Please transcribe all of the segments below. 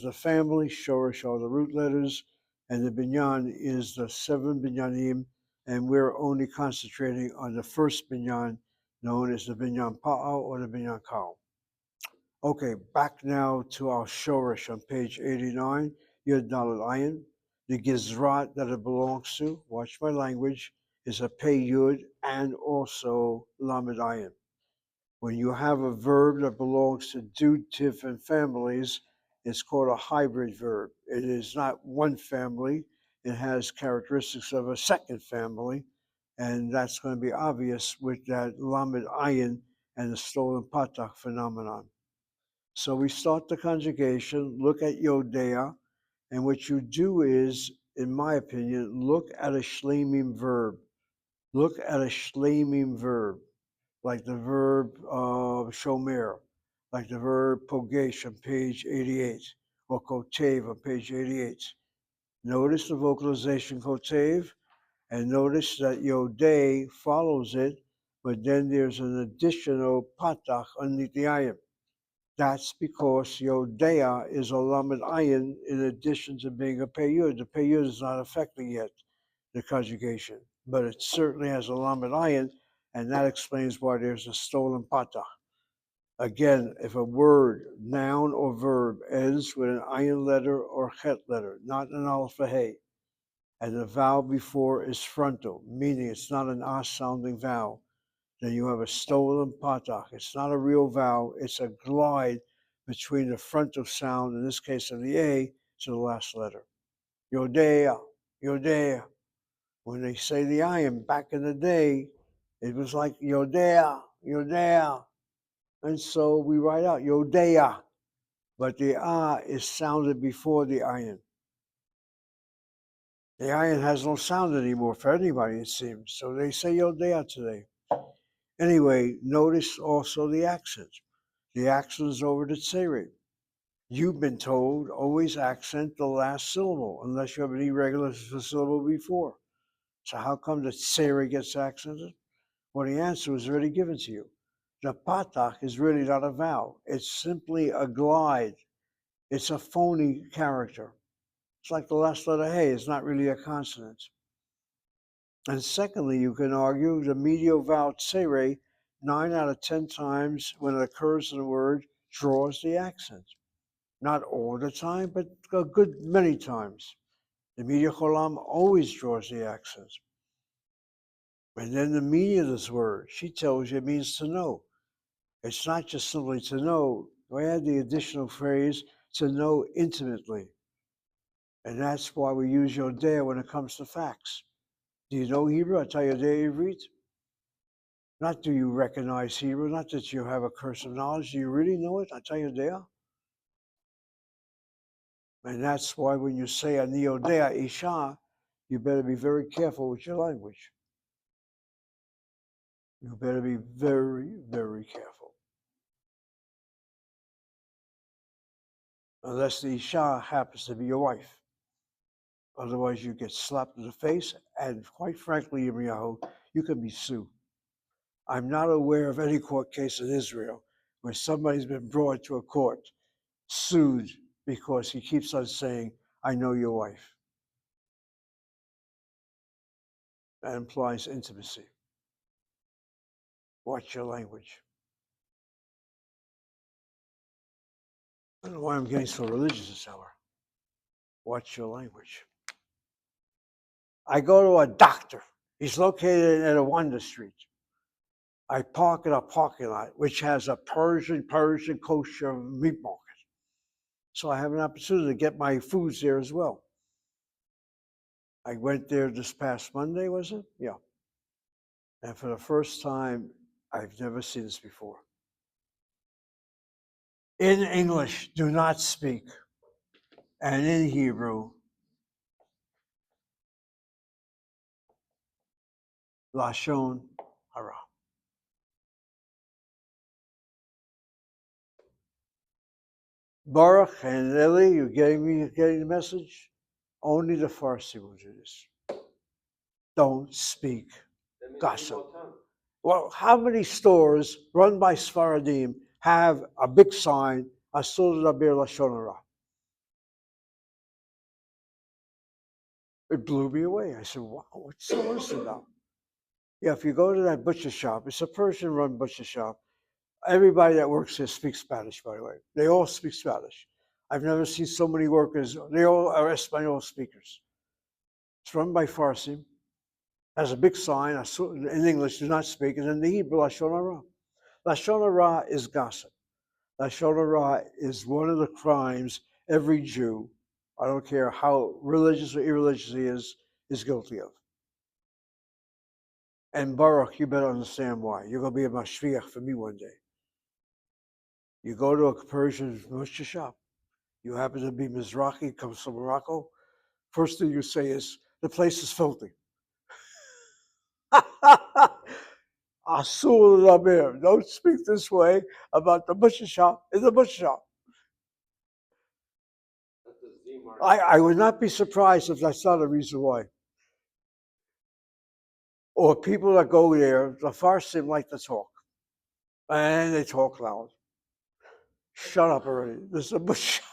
the family, Shoresh are the root letters, and the binyan is the 7 binyanim, and we're only concentrating on the first binyan, known as the binyan pa'al or the binyan kal. Okay, back now to our Shoresh on page 89, Yud Daled Ayin. The Gizrat that it belongs to, watch my language, is a Pei Yud and also Lamed Ayin. When you have a verb that belongs to dutive and families, it's called a hybrid verb. It is not one family, it has characteristics of a second family, and that's going to be obvious with that Lamed Ayin and the stolen patak phenomenon. So we start the conjugation, look at Yodea, and what you do is, in my opinion, look at a shlemim verb. Look at a shlemim verb, like the verb shomer, like the verb pogesh on page 88, or kotev on page 88. Notice the vocalization kotev, and notice that Yodei follows it, but then there's an additional patach underneath the ayim. That's because Yodea is a lamed ayin in addition to being a peyud. The peyud is not affecting yet the conjugation, but it certainly has a lamed ayin, and that explains why there's a stolen patach. Again, if a word, noun or verb ends with an ayin letter or chet letter, not an aleph or hey, and the vowel before is frontal, meaning it's not an ah sounding vowel, then you have a stolen patach. It's not a real vowel, it's a glide between the frontal sound, in this case of the A, to the last letter. Yodea, Yodea. When they say the ayin back in the day, it was like Yodea, Yodea. And so we write out Yodea, but the ah is sounded before the ayin. The ayin has no sound anymore for anybody, it seems. So they say Yodea today. Anyway, notice also the accent. The accent is over the tsere. You've been told always accent the last syllable unless you have an irregular syllable before. So how come the tsere gets accented? Well, the answer was already given to you. The patach is really not a vowel. It's simply a glide. It's a phony character. It's like the last letter hey. It's not really a consonant. And secondly, you can argue the medial vowel tsere 9 out of 10 times when it occurs in a word draws the accent. Not all the time, but a good many times. The medial cholam always draws the accent. And then the meaning of this word, she tells you it means to know. It's not just simply to know. We add the additional phrase to know intimately. And that's why we use Yodea when it comes to facts. Do you know Hebrew? I tell you, Ivrit. Not do you recognize Hebrew, not that you have a curse of knowledge. Do you really know it? I tell you, Dea. And that's why when you say a Neodea Isha, you better be very careful with your language. You better be very, very careful. Unless the Isha happens to be your wife. Otherwise, you get slapped in the face, and quite frankly, Yirmiyahu, you can be sued. I'm not aware of any court case in Israel where somebody's been brought to a court, sued because he keeps on saying, I know your wife. That implies intimacy. Watch your language. I don't know why I'm getting so religious this hour. Watch your language. I go to a doctor. He's located at a Wonder Street. I park in a parking lot, which has a Persian kosher meat market. So I have an opportunity to get my foods there as well. I went there this past Monday, was it? Yeah. And for the first time, I've never seen this before. In English, do not speak. And in Hebrew, Lashon Hara. Baruch and Lily, you're getting the message? Only the Farsi will do this. Don't speak gossip. Well, how many stores run by Sfaradim have a big sign, Asur Dabir Lashon Hara? It blew me away. I said, wow, what's so is it now? Yeah, if you go to that butcher shop, it's a Persian-run butcher shop. Everybody that works there speaks Spanish, by the way. They all speak Spanish. I've never seen so many workers. They all are Espanol speakers. It's run by Farsi. Has a big sign in English, do not speak, and in the Hebrew, Lashon Hara. Lashon Hara is gossip. Lashon Hara is one of the crimes every Jew, I don't care how religious or irreligious he is guilty of. And Baruch, you better understand why. You're going to be a mashliach for me one day. You go to a Persian butcher shop. You happen to be Mizrahi, comes from Morocco. First thing you say is, the place is filthy. Asul Labir. Don't speak this way about the butcher shop in the butcher shop. I would not be surprised if that's not a reason why. Or people that go there, the Farsim like to talk. And they talk loud. Shut up already. This is a butcher shop.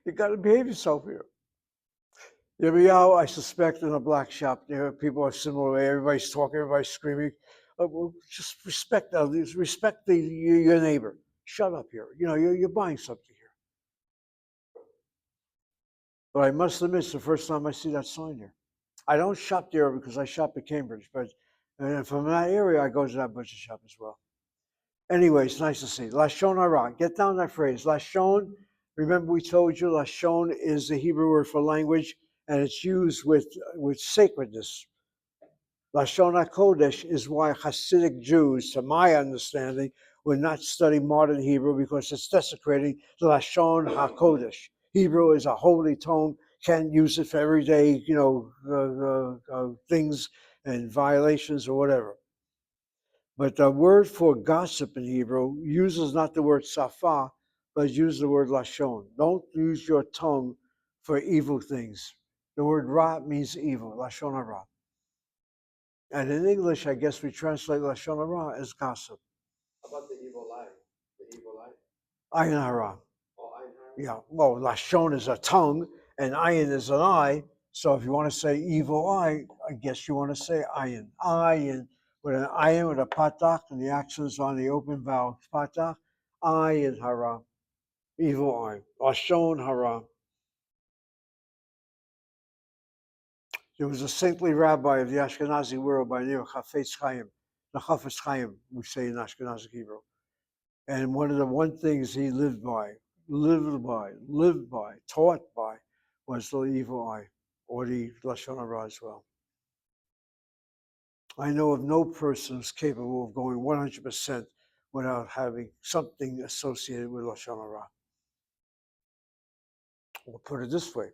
You got to behave yourself here. I suspect in a black shop, there people are similar. Everybody's talking, everybody's screaming. Well, just respect others, respect your neighbor. Shut up here. You're buying something here. But I must admit, it's the first time I see that sign there. I don't shop there because I shop at Cambridge, but from that area, I go to that butcher shop as well. Anyway, it's nice to see. Lashon Hara. Get down that phrase. Lashon, remember we told you Lashon is the Hebrew word for language, and it's used with sacredness. Lashon HaKodesh is why Hasidic Jews, to my understanding, would not study modern Hebrew because it's desecrating the Lashon HaKodesh. Hebrew is a holy tongue, can't use it for everyday, things and violations or whatever. But the word for gossip in Hebrew uses not the word safa, but uses the word lashon. Don't use your tongue for evil things. The word ra means evil, lashon hara. And in English, I guess we translate lashon hara as gossip. How about the evil eye? The evil eye? Ayin hara. Oh, ayin hara? Yeah, well, lashon is a tongue, and ayin is an eye. So if you want to say evil eye, I guess you want to say ayin. Ayin, with an ayin with a patach, and the accents on the open vowel, patach, ayin hara, evil eye. Lashon hara. There was a saintly rabbi of the Ashkenazi world by the name of Chafetz Chaim. The Chafetz Chaim, we say in Ashkenazi Hebrew. And one of the one things he lived by, taught by, was the evil eye, or the Lashon Hara as well. I know of no person who's capable of going 100% without having something associated with Lashon Hara. We'll put it this way.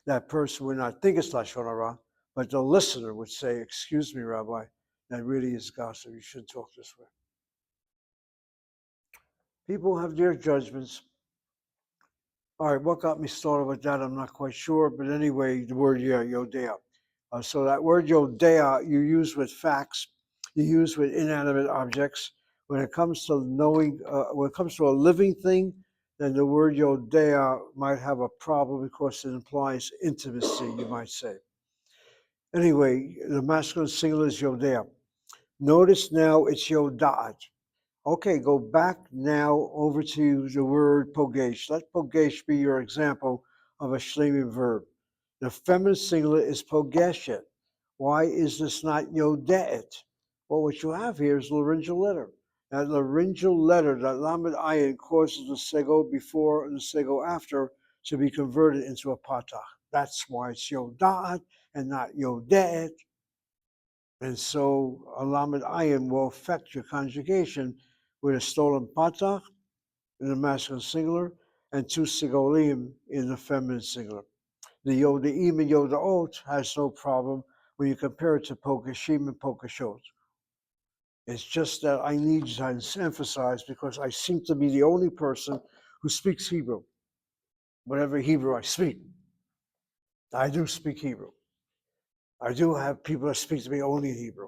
That person would not think it's Lashon Hara, but the listener would say, excuse me, Rabbi, that really is gossip. You shouldn't talk this way. People have their judgments. All right, what got me started with that, I'm not quite sure. But anyway, the word yodea. So that word yodea you use with facts, you use with inanimate objects. When it comes to knowing, when it comes to a living thing, then the word yodea might have a problem because it implies intimacy, you might say. Anyway, the masculine singular is yodea. Notice now it's yodaat. Okay, go back now over to the word pogesh. Let pogesh be your example of a shlemim verb. The feminine singular is pogeshet. Why is this not yodeet? Well, what you have here is laryngeal letter. That laryngeal letter, that lamed ayin, causes the sego before and the sego after to be converted into a patach. That's why it's yodaat and not yodeet. And so a lamed ayin will affect your conjugation with a stolen patach in the masculine singular and two sigolim in the feminine singular. The yodaim and yodaot has no problem when you compare it to pokashim and pokashot. It's just that I need to emphasize because I seem to be the only person who speaks Hebrew. Whatever Hebrew I speak, I do speak Hebrew. I do have people that speak to me only in Hebrew.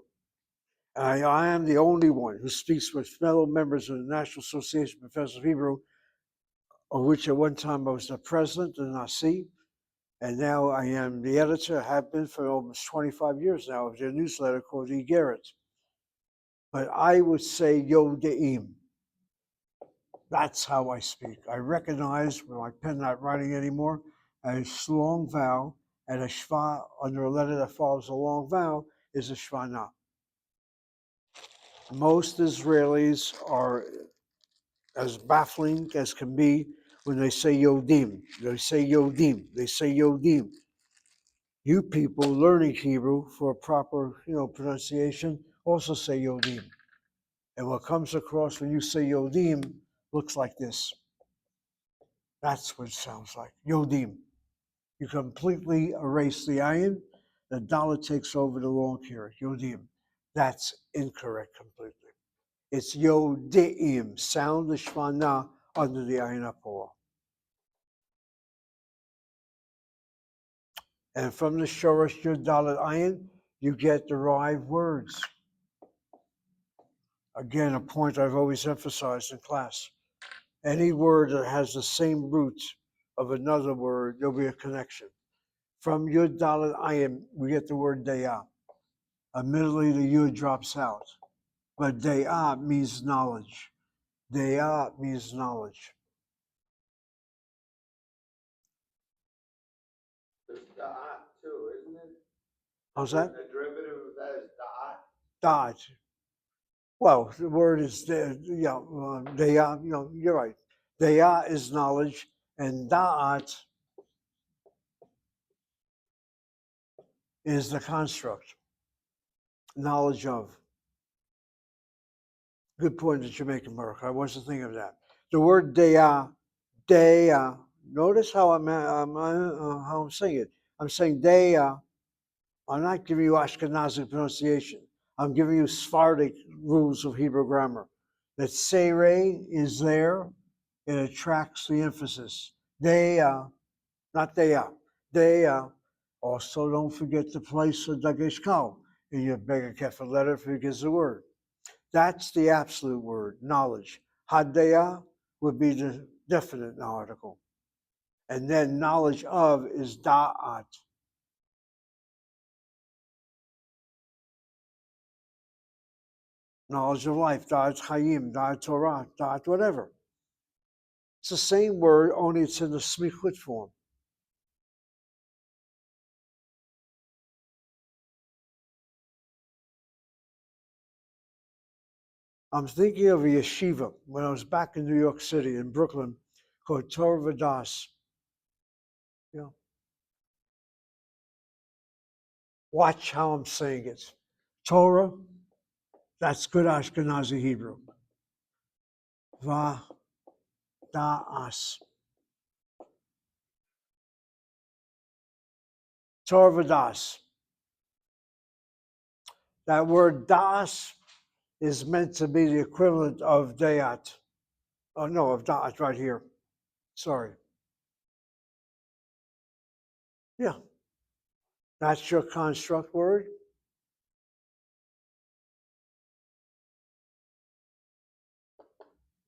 I am the only one who speaks with fellow members of the National Association of Professors of Hebrew, of which at one time I was the president and Nasi. And now I am the editor, have been for almost 25 years now, of their newsletter called E-Garrett. But I would say Yodeim. That's how I speak. I recognize when my pen not writing anymore, a long vowel and a shva under a letter that follows a long vowel is a shvana. Most Israelis are as baffling as can be when they say Yodim. They say Yodim. They say Yodim. You people learning Hebrew for proper, pronunciation also say Yodim. And what comes across when you say Yodim looks like this. That's what it sounds like. Yodim. You completely erase the ayin, the dollar takes over the long here. Yodim. That's incorrect completely. It's Yodim. Sound the shvana under the ayin apor. And from the shorosh yud dalet ayin, you get derived words. Again, a point I've always emphasized in class. Any word that has the same root of another word, there'll be a connection. From Yud Dalet Ayin, we get the word De'ah. Admittedly, the Yud drops out, but De'ah means knowledge. De'ah means knowledge. There's da'at too, isn't it? How's that? A derivative of that is da'at. Da'at. Well, the word is De'ah, you're right. De'ah is knowledge, and Da'at is the construct, knowledge of. Good point that you're making, Mark. I wasn't thinking of that. The word De'ah, notice how how I'm saying it. I'm saying De'ah. I'm not giving you Ashkenazi pronunciation. I'm giving you Sephardic rules of Hebrew grammar. That Seirei is there, it attracts the emphasis. De'ah, not De'ah. De'ah. Also, don't forget to place a Dagesh Kal in your Bega Kefa letter if it gives the word. That's the absolute word, knowledge. Hadaya would be the definite article. And then knowledge of is da'at. Knowledge of life, da'at chayim, da'at Torah, da'at whatever. It's the same word, only it's in the smichut form. I'm thinking of a yeshiva when I was back in New York City, in Brooklyn, called Torah Vadas. You know, watch how I'm saying it. Torah, that's good Ashkenazi Hebrew. Vadas. Torah Vadas. That word das is meant to be the equivalent of dayat. Oh no, of da'at right here. Sorry. Yeah, that's your construct word.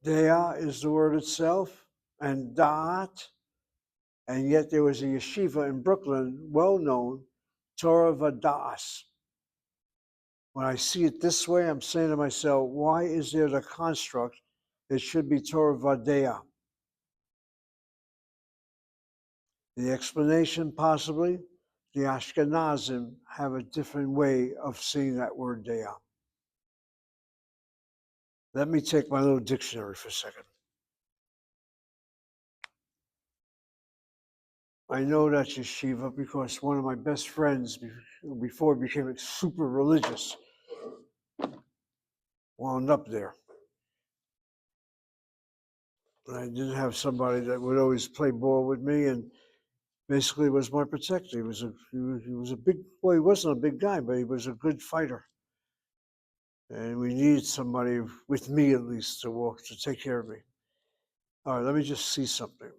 Dea is the word itself, and da'at, and yet there was a yeshiva in Brooklyn, well known, Torah Vadas. When I see it this way, I'm saying to myself, why is there the construct? It should be Torah Vadea. The explanation, possibly, the Ashkenazim have a different way of seeing that word Deah. Let me take my little dictionary for a second. I know that's yeshiva because one of my best friends, before he became super religious, wound up there. I didn't have somebody that would always play ball with me and basically was my protector. He was a big, well, he wasn't a big guy, but he was a good fighter. And we needed somebody with me at least to take care of me. All right, let me just see something.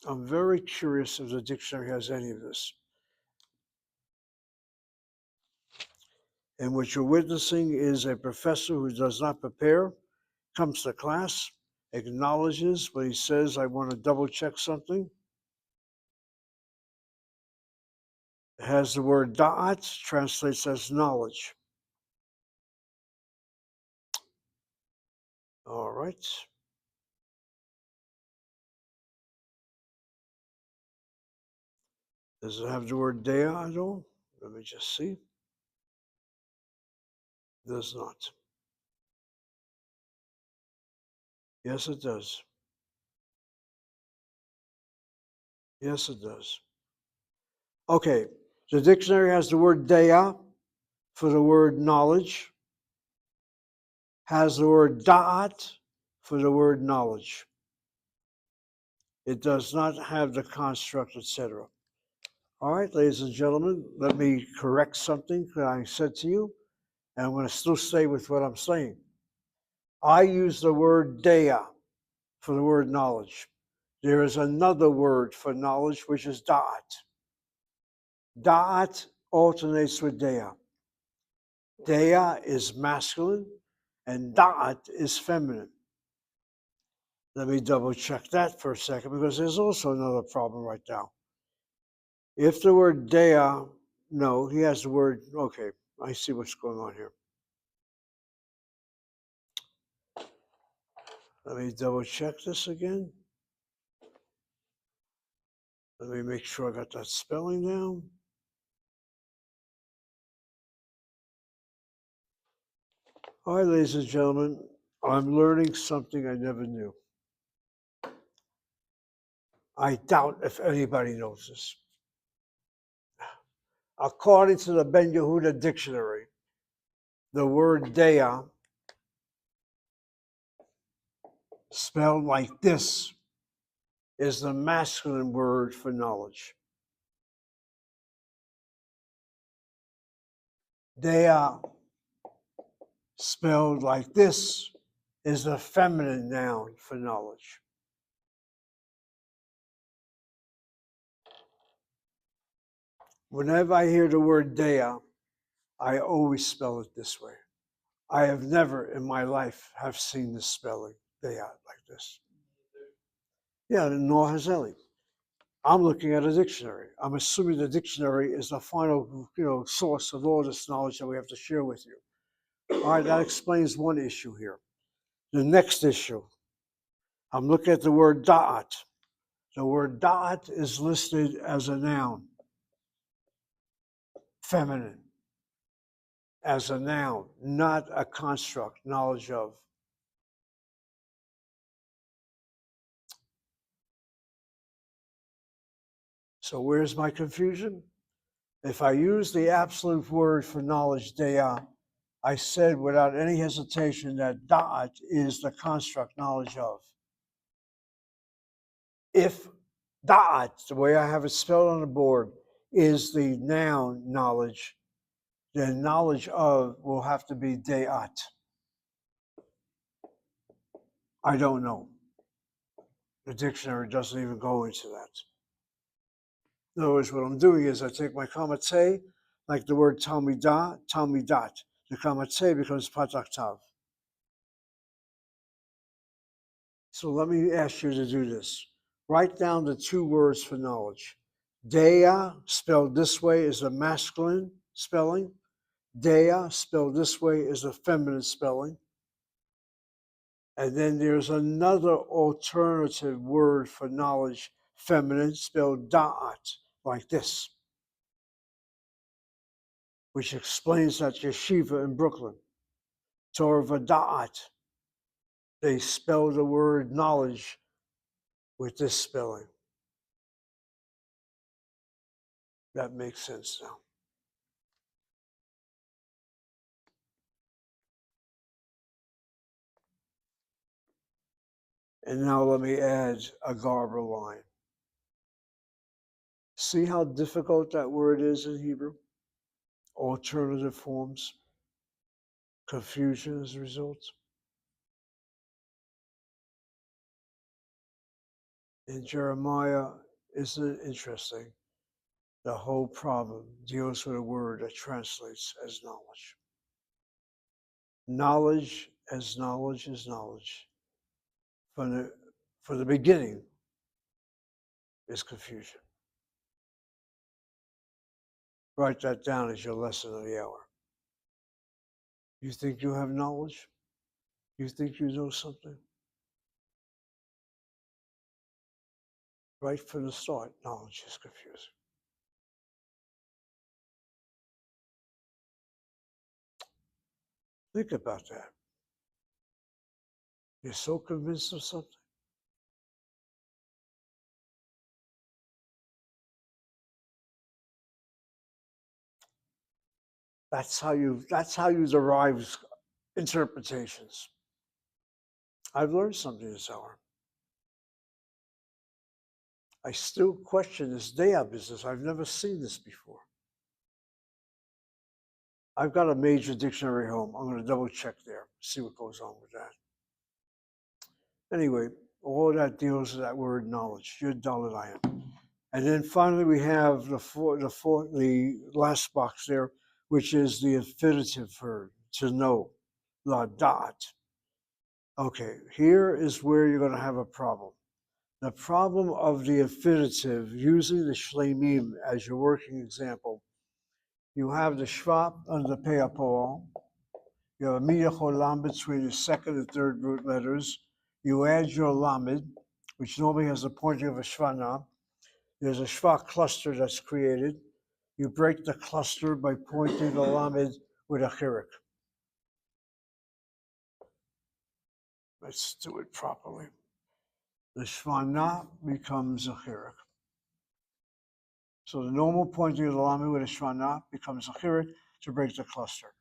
I'm very curious if the dictionary has any of this. And what you're witnessing is a professor who does not prepare, comes to class, acknowledges, but he says, I want to double check something. has the word da'at, translates as knowledge. All right. Does it have the word dea at all? Let me just see. Does not. Yes, it does. Yes, it does. Okay, the dictionary has the word dea for the word knowledge, has the word da'at for the word knowledge. It does not have the construct, etc. All right, ladies and gentlemen, let me correct something that I said to you, and I'm going to still stay with what I'm saying. I use the word dea for the word knowledge. There is another word for knowledge, which is da'at. Da'at alternates with dea. Dea is masculine and da'at is feminine. Let me double check that for a second because there's also another problem right now. If the word dea, no, he has the word, okay, I see what's going on here. Let me double check this again. Let me make sure I got that spelling down. All right, ladies and gentlemen, I'm learning something I never knew. I doubt if anybody knows this. According to the Ben Yehuda dictionary, the word dea, spelled like this, is the masculine word for knowledge. Dea, spelled like this, is the feminine noun for knowledge. Whenever I hear the word dea, I always spell it this way. I have never in my life have seen this spelling, dea, like this. Yeah, nor has Ellie. I'm looking at a dictionary. I'm assuming the dictionary is the final, source of all this knowledge that we have to share with you. All right, that explains one issue here. The next issue, I'm looking at the word da'at. The word da'at is listed as a noun, feminine, as a noun, not a construct, knowledge of. So where's my confusion? If I use the absolute word for knowledge, dea, I said without any hesitation that da'at is the construct, knowledge of. If da'at, the way I have it spelled on the board, is the noun knowledge, then knowledge of will have to be de'at. I don't know. The dictionary doesn't even go into that. In other words, what I'm doing is I take my kamatse, like the word talmidah, talmidat. The kamatse becomes pataktav. So let me ask you to do this. Write down the two words for knowledge. Dea, spelled this way, is a masculine spelling. Dea, spelled this way, is a feminine spelling. And then there's another alternative word for knowledge, feminine, spelled da'at, like this, which explains that yeshiva in Brooklyn, Torah Da'at, they spell the word knowledge with this spelling. That makes sense now. And now let me add a Garber line. See how difficult that word is in Hebrew? Alternative forms, confusion as a result. In Jeremiah, isn't it interesting? The whole problem deals with a word that translates as knowledge. Knowledge as knowledge is knowledge. For the beginning is confusion. Write that down as your lesson of the hour. You think you have knowledge? You think you know something? Right from the start, knowledge is confusing. Think about that. You're so convinced of something. That's how you derive interpretations. I've learned something this hour. I still question this Dea business. I've never seen this before. I've got a major dictionary home. I'm going to double check there, see what goes on with that. Anyway, all that deals with that word knowledge, yud dalet ayin. And then finally we have the last box there, which is the infinitive verb, to know, la dot. Okay, here is where you're going to have a problem. The problem of the infinitive, using the shlemim as your working example, you have the shvat and the peapol. You have a cholam between the second and third root letters. You add your lamed, which normally has the pointing of a shvana. There's a shva cluster that's created. You break the cluster by pointing the lamed with a chirik. Let's do it properly. The shvana becomes a chirik. So the normal pointing of the lamed with a shvana becomes a chirik to break the cluster.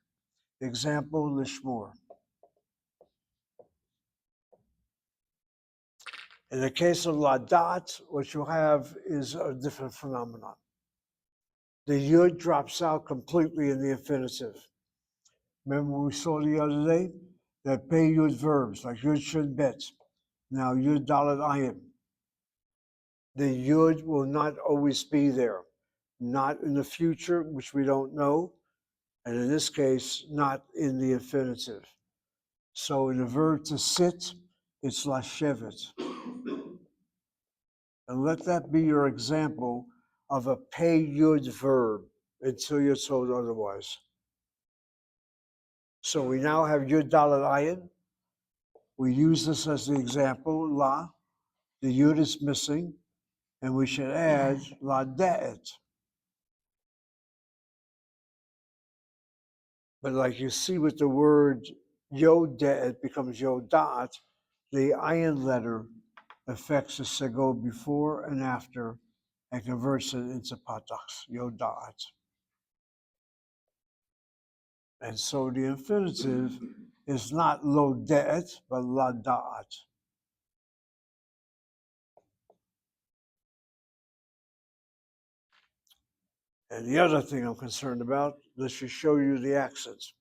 Example, lishmor. In the case of ladat, what you have is a different phenomenon. The yud drops out completely in the infinitive. Remember we saw the other day that pay yud verbs like yud shin bet. Now yud dalet ayin. The yud will not always be there. Not in the future, which we don't know, and in this case, not in the infinitive. So in the verb to sit, it's lashevet. And let that be your example of a pay yud verb until you're told otherwise. So we now have yud dalet ayin. We use this as the example, la. The yud is missing, and we should add la de'et. But like you see with the word yod de'et becomes yod da'at, the ayin letter affects the sego before and after and converts it into pataks, yod da'at. And so the infinitive is not lo de'et, but la da'at. And the other thing I'm concerned about, this should show you the accents.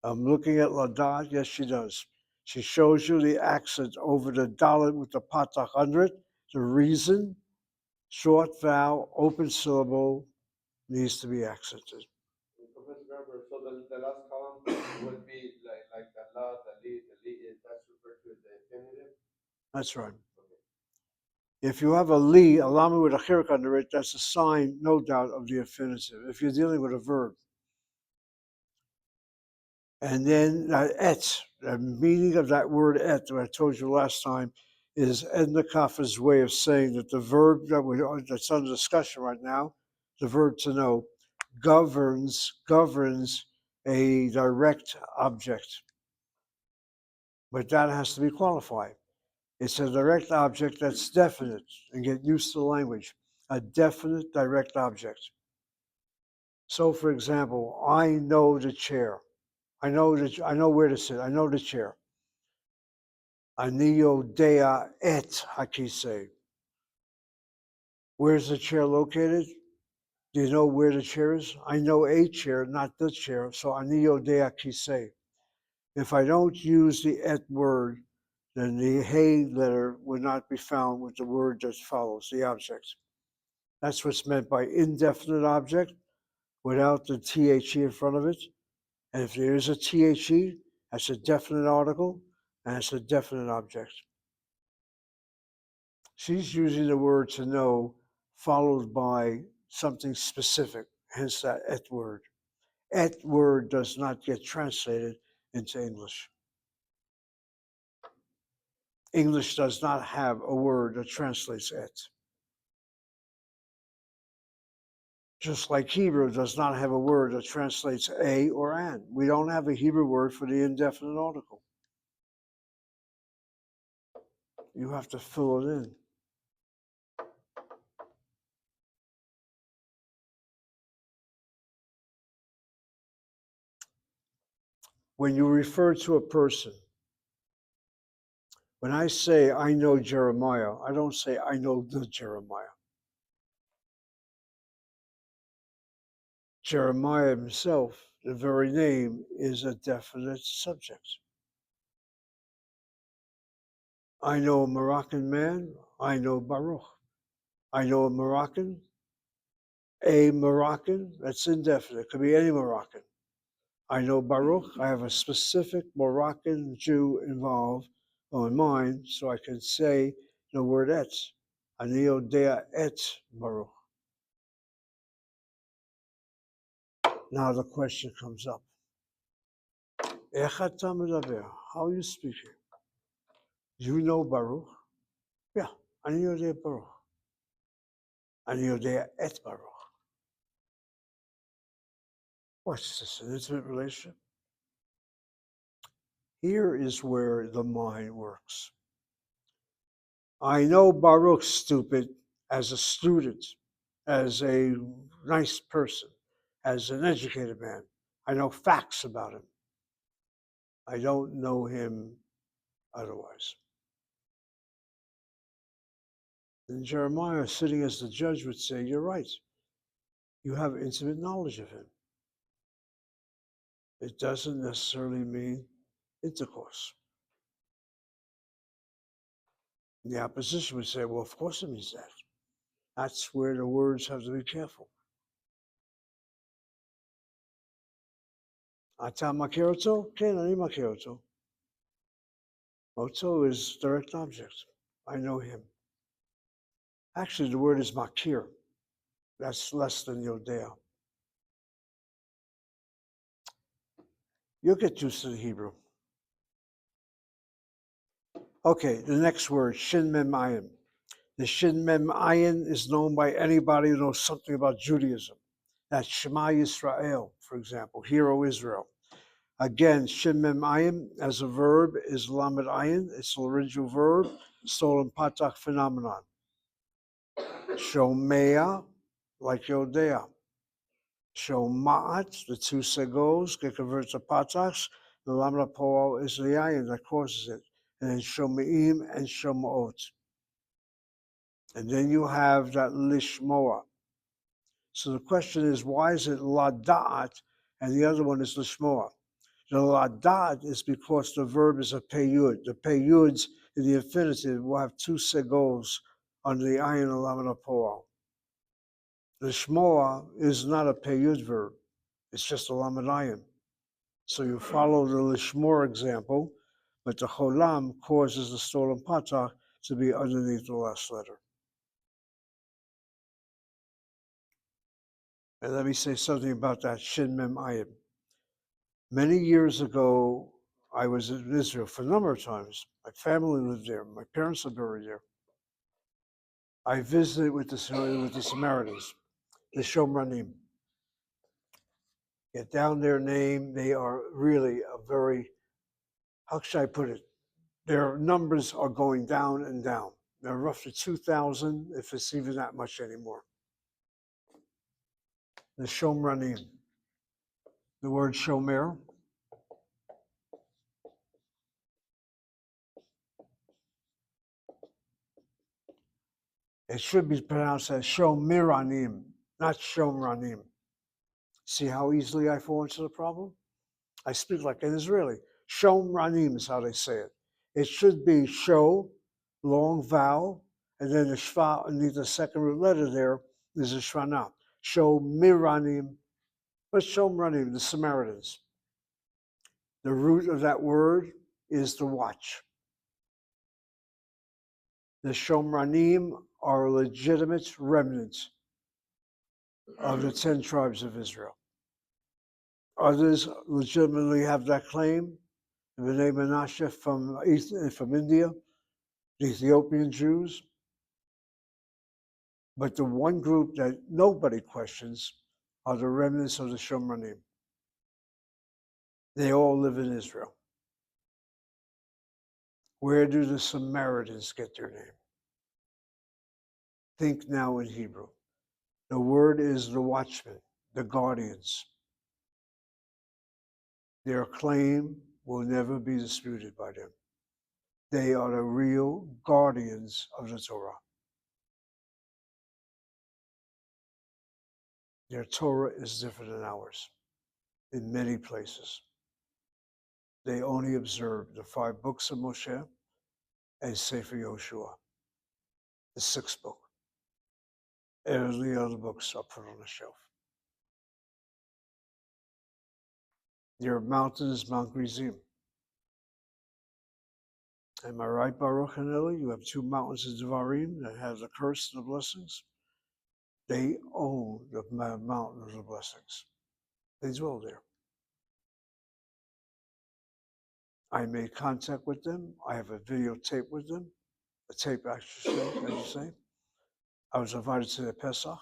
I'm looking at la da'at, yes she does. She shows you the accent over the dalet with the patach under it. The reason, short vowel, open syllable, needs to be accented. Remember, so the last column would be like the la, the li, that's referred to as the infinitive. That's right. Okay. If you have a li, a lama with a chirik under it, that's a sign, no doubt, of the infinitive. If you're dealing with a verb. And then et, the meaning of that word et, that I told you last time, is Edna Kaffa's way of saying that the verb that's under discussion right now, the verb to know, governs a direct object. But that has to be qualified. It's a direct object that's definite, and get used to the language. A definite direct object. So, for example, I know the chair. I know where to sit. I know the chair. Anio dea et hakise. Where's the chair located? Do you know where the chair is? I know a chair, not the chair. So anio dea kise. If I don't use the et word, then the hey letter would not be found with the word that follows, the object. That's what's meant by indefinite object without the THE in front of it. And if there is a THE, that's a definite article and it's a definite object. She's using the word to know followed by something specific. hence that et word. Et word does not get translated into English. English does not have a word that translates et. Just like Hebrew does not have a word that translates a or an. We don't have a Hebrew word for the indefinite article. You have to fill it in. When you refer to a person, when I say I know Jeremiah, I don't say I know the Jeremiah. Jeremiah himself, the very name, is a definite subject. I know a Moroccan man, I know Baruch. I know a Moroccan, that's indefinite, it could be any Moroccan. I know Baruch, I have a specific Moroccan Jew involved on mine, so I can say the word et. Ani odea et Baruch. Now the question comes up. How are you speaking? You know Baruch? Yeah, Ani odea Baruch. Ani odea et Baruch. What's this, an intimate relationship? Here is where the mind works. I know Baruch, stupid, as a student, as a nice person, as an educated man. I know facts about him. I don't know him otherwise. And Jeremiah, sitting as the judge, would say, you're right. You have intimate knowledge of him. It doesn't necessarily mean intercourse. And the opposition would say, well, of course it means that. That's where the words have to be careful. Ata מכיר אותו? כן, אני מכיר אותו. Oto is direct object. I know him. Actually, the word is makir. That's less than yodea. You'll get used to the Hebrew. Okay, the next word, shin mem ayin. The shin mem ayin is known by anybody who knows something about Judaism. That's Shema Yisrael, for example, Hear O Israel. Again, shin mem ayin as a verb is lamed ayin. It's the original verb, stolen patak phenomenon. Shomea, like Yodea. Shoma'at, the two segos get converted to pataks. The lamina poal is the ayin that causes it. And then shomeim and shoma'ot. And then you have that lishmoa. So the question is, why is it lada'at and the other one is lishmoa? The lada'at is because the verb is a peyud. The peyuds in the infinitive will have two segos on the ayin and lamina poal. The shmoa is not a peyud verb. It's just a lamed. So you follow the lishmor example, but the cholam causes the stolen patach to be underneath the last letter. And let me say something about that shin mem ayin. Many years ago, I was in Israel for a number of times. My family lived there. My parents are buried there. I visited with the Samaritans, the Shomranim. Get down their name. They are really a very, how should I put it? Their numbers are going down and down. They're roughly 2,000, if it's even that much anymore. The Shomranim. The word Shomer. It should be pronounced as Shomiranim, not Shomranim. See how easily I fall into the problem? I speak like an Israeli. Shomranim is how they say it. It should be Sho, long vowel, and then the Shva underneath the second root letter there is a Shvana. Shomiranim, but Shomranim, the Samaritans. The root of that word is to watch. The Shomranim are a legitimate remnant of the 10 tribes of Israel. Others legitimately have that claim. B'nai Menashe from India, the Ethiopian Jews. But the one group that nobody questions are the remnants of the Shomranim. They all live in Israel. Where do the Samaritans get their name? Think now in Hebrew. The word is the watchmen, the guardians. Their claim will never be disputed by them. They are the real guardians of the Torah. Their Torah is different than ours in many places. They only observe the 5 books of Moshe and Sefer Yoshua, the 6th book. Every other books are put on the shelf. Their mountain is Mount Gerizim. Am I right, Baruch and Eli? You have 2 mountains in Devarim that have the curse and the blessings. They own the mountain of the blessings. They dwell there. I made contact with them. I have a videotape with them. A tape, actually, as you say. I was invited to their Pesach.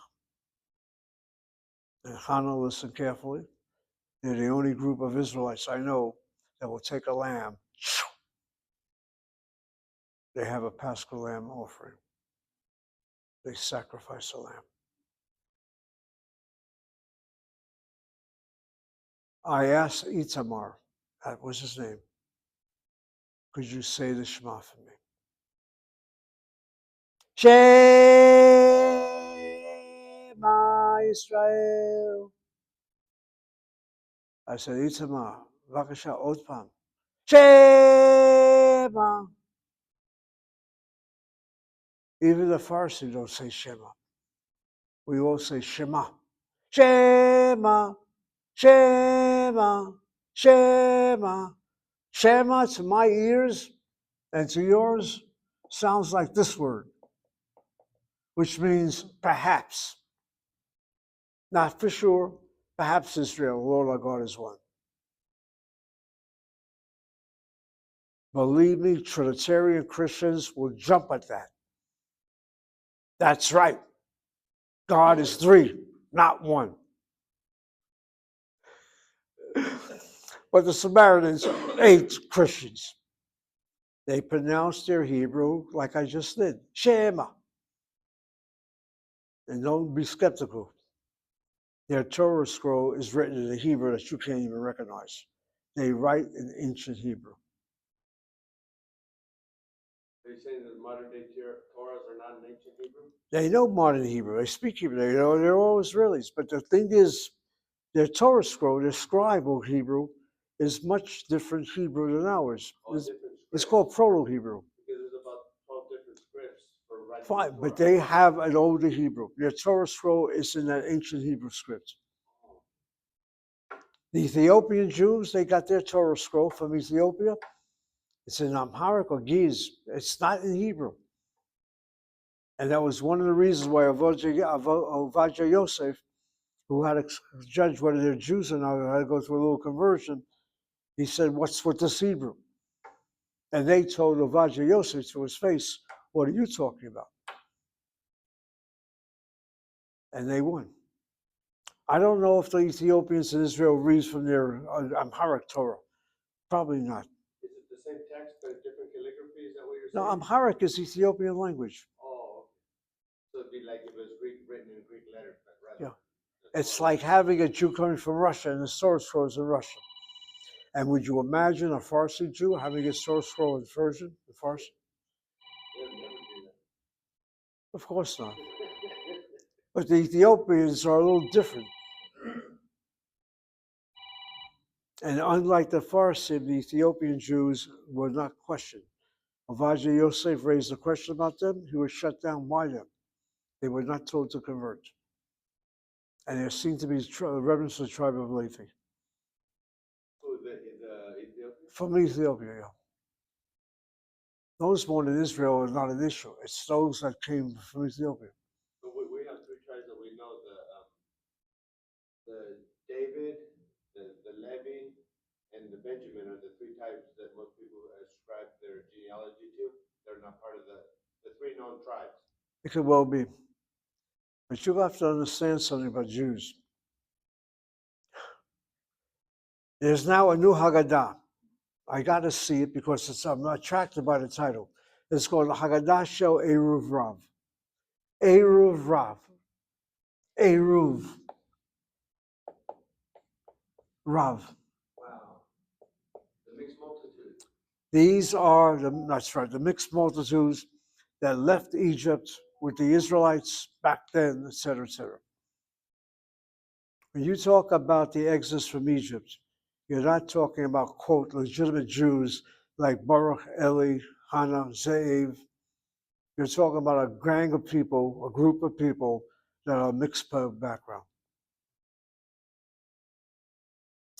And Hannah, listen carefully. They're the only group of Israelites I know that will take a lamb. They have a Paschal lamb offering. They sacrifice a lamb. I asked Itamar, that was his name, could you say the Shema for me? Shema Israel. I said, Itamar, bבקשה, עוד פעם. Shema. Even the Farsi don't say Shema. We all say Shema. Shema, Shema, Shema. Shema to my ears and to yours sounds like this word, which means perhaps. Not for sure, perhaps Israel, Lord our God is one. Believe me, Trinitarian Christians will jump at that. That's right. God is 3, not 1. But the Samaritans ain't Christians. They pronounce their Hebrew like I just did, Shema. And don't be skeptical. Their Torah scroll is written in a Hebrew that you can't even recognize. They write in ancient Hebrew. Are you saying that modern day Torahs are not in ancient Hebrew? They know modern Hebrew. They speak Hebrew. They know they're all Israelis. But the thing is, their Torah scroll, their scribal Hebrew, is much different Hebrew than ours. It's called Proto-Hebrew. Because there's about 12 different scripts for writing. Fine, but they have an older Hebrew. Their Torah scroll is in that ancient Hebrew script. The Ethiopian Jews, they got their Torah scroll from Ethiopia. It's in Amharic or Giz. It's not in Hebrew. And that was one of the reasons why Ovadia Yosef, who had to judge whether they're Jews or not, had to go through a little conversion, he said, what's with this Hebrew? And they told Ovadia Yosef to his face, what are you talking about? And they won. I don't know if the Ethiopians in Israel read from their Amharic Torah. Probably not. Is it the same text but different calligraphy? Is that what you're saying? No, Amharic is Ethiopian language. Oh, so it'd be like if it was written in Greek letters, but rather. Yeah. It's like having a Jew coming from Russia and the source scroll is in Russian. And would you imagine a Farsi Jew having a source scroll in Persian, the Farsi? Of course not. But the Ethiopians are a little different. And unlike the Farsi, the Ethiopian Jews were not questioned. Ovadia Yosef raised a question about them, he was shut down by them. They were not told to convert. And there seemed to be remnants of the tribe of Levi. Who, the Ethiopian? From Ethiopia, yeah. Those born in Israel are not an issue. It's those that came from Ethiopia. So we have 3 tribes that we know. the David, the Levi, and the Benjamin are the three types that most people ascribe their genealogy to. They're not part of the three known tribes. It could well be. But you have to understand something about Jews. There's now a new Haggadah. I got to see it because I'm attracted by the title. It's called Haggadah Shel Eruv Rav. Eruv Rav. Eruv Rav. Wow. The mixed multitude. These are the mixed multitudes that left Egypt with the Israelites back then, etc., etc. When you talk about the exodus from Egypt, you're not talking about, quote, legitimate Jews like Baruch, Eli, Hannah, Ze'ev. You're talking about a gang of people, a group of people that are mixed background.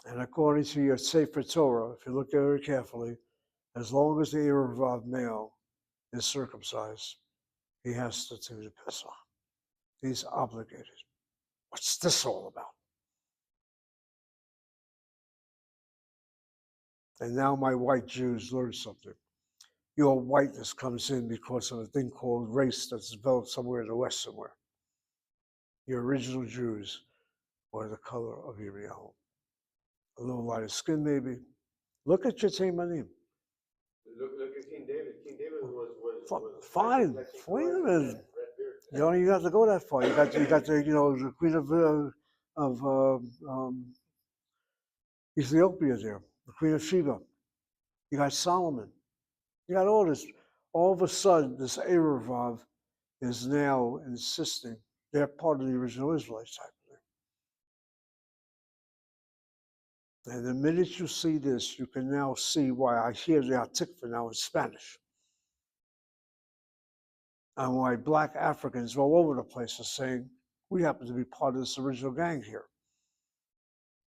And according to your Sefer Torah, if you look at it carefully, as long as the Erev male is circumcised, he has to do the Pesach. He's obligated. What's this all about? And now my white Jews learn something. Your whiteness comes in because of a thing called race that's developed somewhere in the West somewhere. Your original Jews were the color of Yirmiyahu. A little lighter skin, maybe. Look at your Teimanim. Look at King David. King David was fine. Wait a minute. You don't even have to go that far. You got the queen of Ethiopia there, the queen of Sheba. You got Solomon. You got all this. All of a sudden, this Erev is now insisting they're part of the original Israelites type of thing. And the minute you see this, you can now see why I hear the Atikva now in Spanish. And why black Africans all over the place are saying, we happen to be part of this original gang here.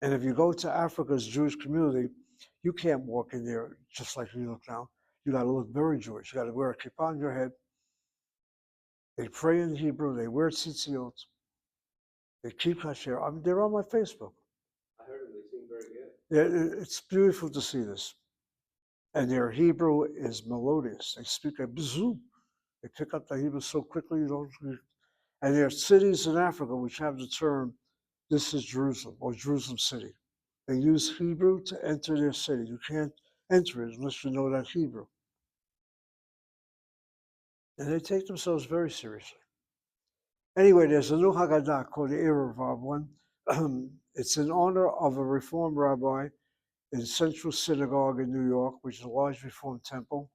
And if you go to Africa's Jewish community, you can't walk in there just like you look now. You got to look very Jewish. You got to wear a kippah on your head. They pray in Hebrew. They wear tzitziot. They keep kasher. I mean, they're on my Facebook. I heard them. They seem very good. Yeah, it's beautiful to see this. And their Hebrew is melodious. They speak a bzoo. They pick up the Hebrew so quickly you don't. And there are cities in Africa which have the term, this is Jerusalem or Jerusalem City. They use Hebrew to enter their city. You can't enter it unless you know that Hebrew. And they take themselves very seriously. Anyway, there's a new Haggadah called the Erev one. It's in honor of a Reformed rabbi in Central Synagogue in New York, which is a large Reformed temple.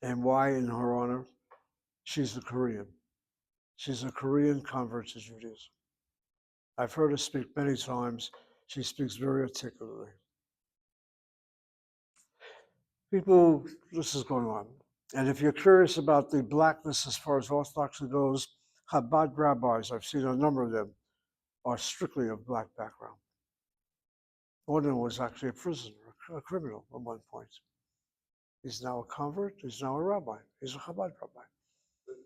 And why in her honor? She's a Korean. She's a Korean convert to Judaism. I've heard her speak many times. She speaks very articulately. People, this is going on. And if you're curious about the blackness as far as Orthodoxy goes, Chabad rabbis, I've seen a number of them, are strictly of black background. One of them was actually a prisoner, a criminal at one point. He's now a convert, he's now a rabbi, he's a Chabad rabbi.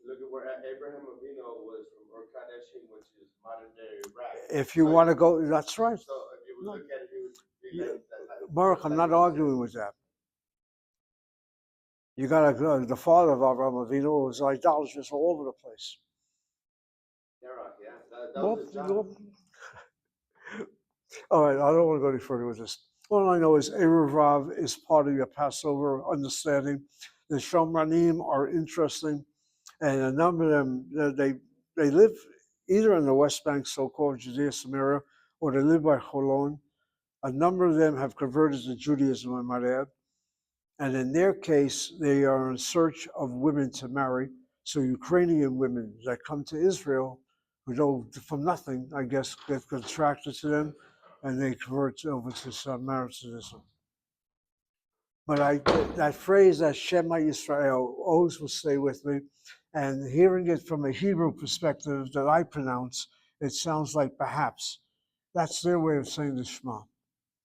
Look at where Abraham Avinu was from Ur Kadeshim, which is modern day Iraq. If you want to go, that's right. So if you would look at it, it would be like that. Baruch, I'm not arguing with that. You got the father of Abraham Avinu was idolatrous all over the place. Yeah, that was his job. All right, I don't want to go any further with this. All I know is Erev Rav is part of your Passover understanding. The Shomranim are interesting, and a number of them, they live either in the West Bank, so-called Judea, Samaria, or they live by Holon. A number of them have converted to Judaism, I might add. And in their case, they are in search of women to marry. So Ukrainian women that come to Israel, who go from nothing, I guess, get attracted to them, and they convert over to Samaritanism. But that phrase, that Shema Yisrael, always will stay with me. And hearing it from a Hebrew perspective that I pronounce, it sounds like perhaps. That's their way of saying the Shema.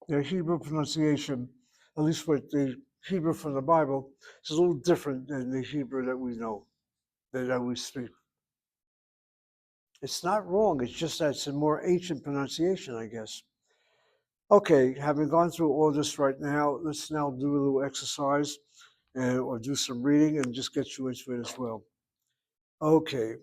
Their Hebrew pronunciation, at least with the Hebrew from the Bible, is a little different than the Hebrew that we know, that we speak. It's not wrong. It's just that it's a more ancient pronunciation, I guess. Okay, having gone through all this right now, let's now do a little exercise or do some reading and just get you into it as well. Okay.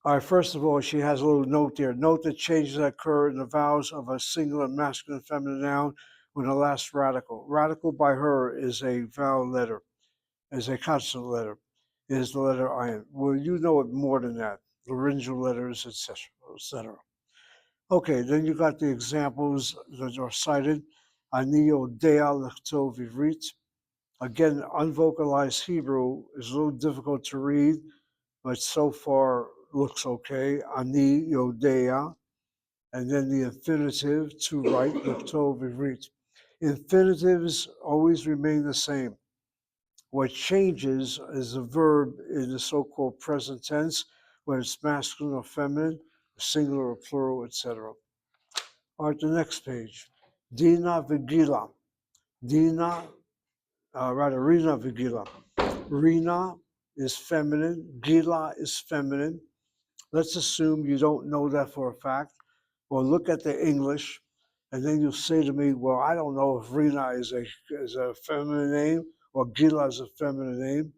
All right, first of all, she has a little note there. Note that changes that occur in the vowels of a singular masculine feminine noun when the last radical. Radical by her is a vowel letter, is a consonant letter, is the letter I. Well, you know it more than that. Laryngeal letters, etc., etc. Okay, then you got the examples that are cited. Ani יודע לכתוב עברית. Again, unvocalized Hebrew is a little difficult to read, but so far looks okay. Ani יודע, and then the infinitive, to write, לכתוב עברית. Infinitives always remain the same. What changes is the verb in the so-called present tense, when it's masculine or feminine, singular or plural, etc. All right, the next page. Dina Vigila. Dina, rather, Rina Vigila. Rina is feminine. Gila is feminine. Let's assume you don't know that for a fact. Or look at the English, and then you'll say to me, well, I don't know if Rina is a feminine name or Gila is a feminine name.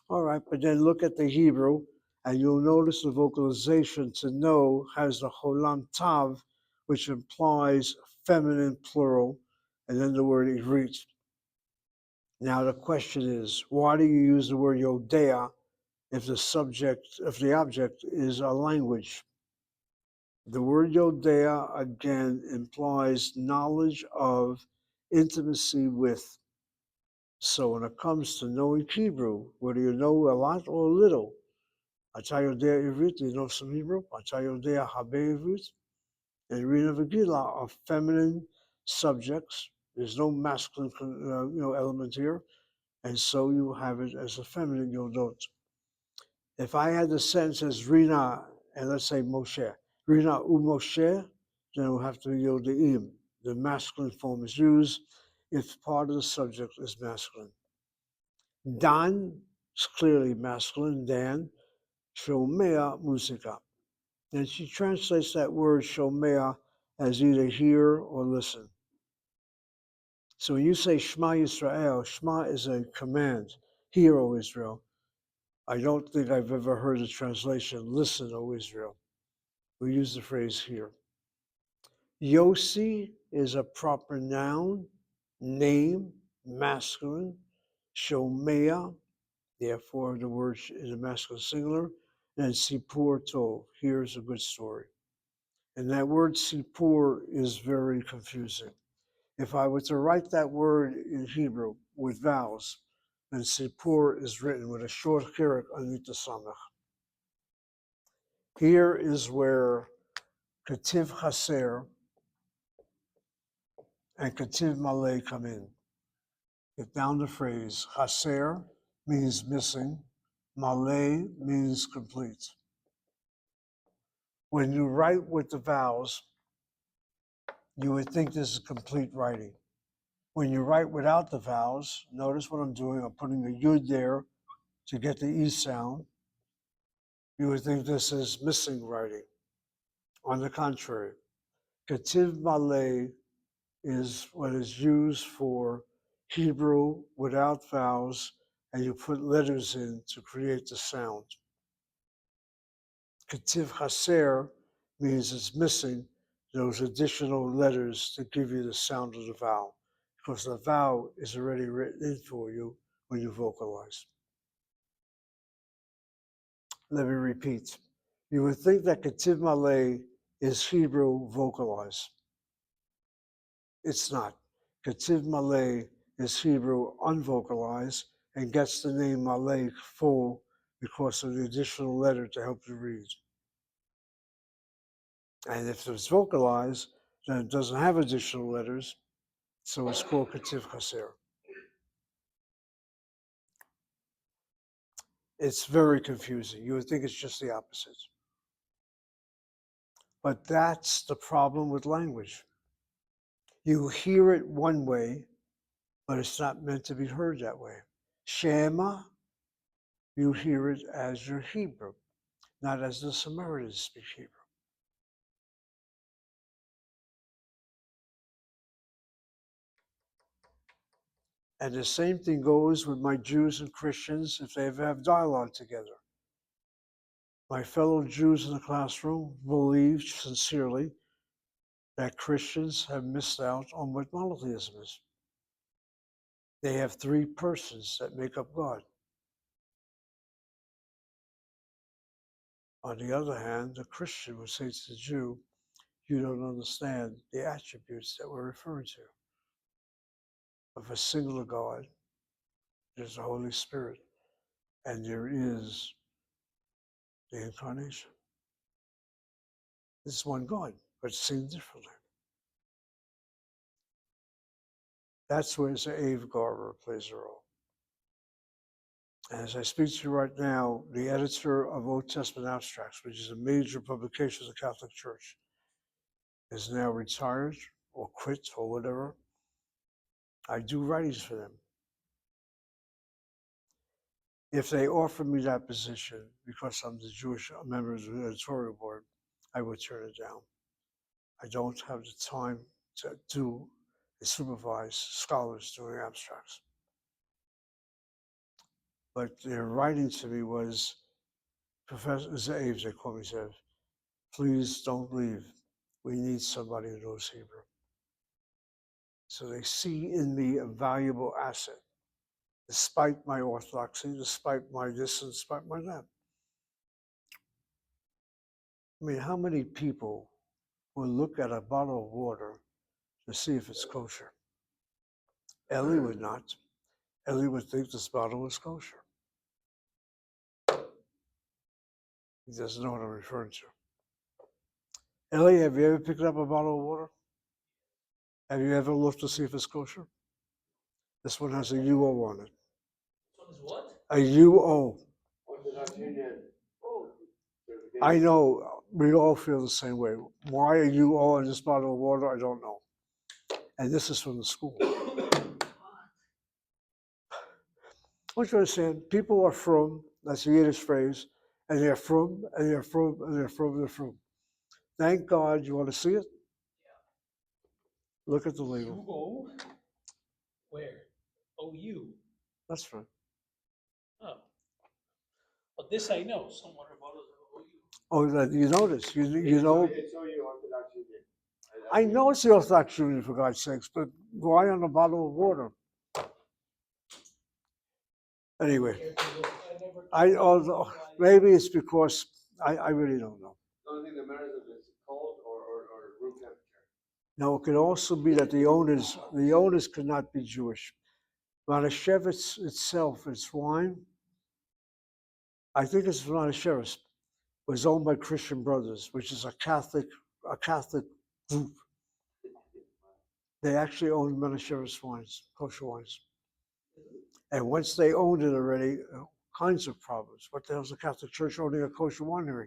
All right, but then look at the Hebrew, and you'll notice the vocalization to know has the Holam Tav, which implies feminine plural, and then the word Ivrit. Now the question is, why do you use the word Yodea if the object is a language? The word Yodea again implies knowledge of, intimacy with. So when it comes to knowing Hebrew, whether you know a lot or a little, אתה יודע עברית, you know some Hebrew, אתה יודע הרבה עברית, and Rina Vagila are feminine subjects. There's no masculine element here, and so you have it as a feminine yodot. If I had the sentence as Rina and let's say Moshe, Rina u Moshe, then it will have to be yodeim. The masculine form is used if part of the subject is masculine. Dan is clearly masculine, Dan. Shomea musika. And she translates that word shomea as either hear or listen. So when you say Shema Yisrael, Shema is a command. Hear, O Israel. I don't think I've ever heard a translation, listen, O Israel. We use the phrase hear. Yossi is a proper noun, name, masculine. Shomea, therefore the word is a masculine singular. And Sipur Tov, here's a good story. And that word Sipur is very confusing. If I were to write that word in Hebrew with vowels, then Sipur is written with a short chirik underneath the samach. Here is where Kativ Chaser and Kativ Malay come in. Get down the phrase. Chaser means missing. Malay means complete. When you write with the vowels, you would think this is complete writing. When you write without the vowels, notice what I'm doing. I'm putting a yud there to get the E sound. You would think this is missing writing. On the contrary, Kativ Malay is what is used for Hebrew without vowels, and you put letters in to create the sound. Kativ Haser means it's missing those additional letters to give you the sound of the vowel, because the vowel is already written in for you when you vocalize. Let me repeat. You would think that Kativ Malay is Hebrew vocalized. It's not. Kativ Malay is Hebrew unvocalized and gets the name Malay full because of the additional letter to help you read. And if it's vocalized, then it doesn't have additional letters, so it's called Kativ Chaser. It's very confusing. You would think it's just the opposite. But that's the problem with language. You hear it one way, but it's not meant to be heard that way. Shema you hear it as your Hebrew, not as the Samaritans speak Hebrew. And the same thing goes with my Jews and Christians if they ever have dialogue together. My fellow Jews in the classroom believe sincerely that Christians have missed out on what monotheism is. They have three persons that make up God. On the other hand, the Christian would say to the Jew, you don't understand the attributes that we're referring to. Of a singular God, there's the Holy Spirit, and there is the incarnation. It's one God, but seen differently. That's where the Ave Garber plays a role. And as I speak to you right now, the editor of Old Testament Abstracts, which is a major publication of the Catholic Church, is now retired or quit or whatever. I do writings for them. If they offer me that position because I'm the Jewish member of the editorial board, I would turn it down. I don't have the time to do and supervise scholars doing abstracts. But their writing to me was, Professor Zaves, they call me Zev, please don't leave. We need somebody who knows Hebrew. So they see in me a valuable asset, despite my orthodoxy, despite my this, and despite my that. I mean, how many people will look at a bottle of water to see if it's kosher? Ellie would not. Ellie would think this bottle was kosher. He doesn't know what I'm referring to. Ellie, have you ever picked up a bottle of water? Have you ever looked to see if it's kosher? This one has a UO on it. This one is what? A UO. Orthodox Union. Oh. I know we all feel the same way. Why a UO in this bottle of water, I don't know. And this is from the school. I want you to understand, people are from, that's the Yiddish phrase, and they're from, and they're from, and they're from, and they're from. Thank God, you want to see it? Look at the label. UO? Where? OU. That's right. Oh. But this I know. Some water bottles have OU. Oh, that you notice, you know. It's OU, Orthodox Union. I know it's the Orthodox Union, for God's sakes, but why on a bottle of water? Anyway, maybe it's because I really don't know. The only thing that matters is if it's cold or room temperature. Now, it could also be that the owners could not be Jewish. Manischewitz itself, its wine, I think it's Manischewitz, was owned by Christian Brothers, which is a Catholic group. They actually owned Manischewitz wines, kosher wines. And once they owned it already, kinds of problems. What the hell is the Catholic Church owning a kosher winery?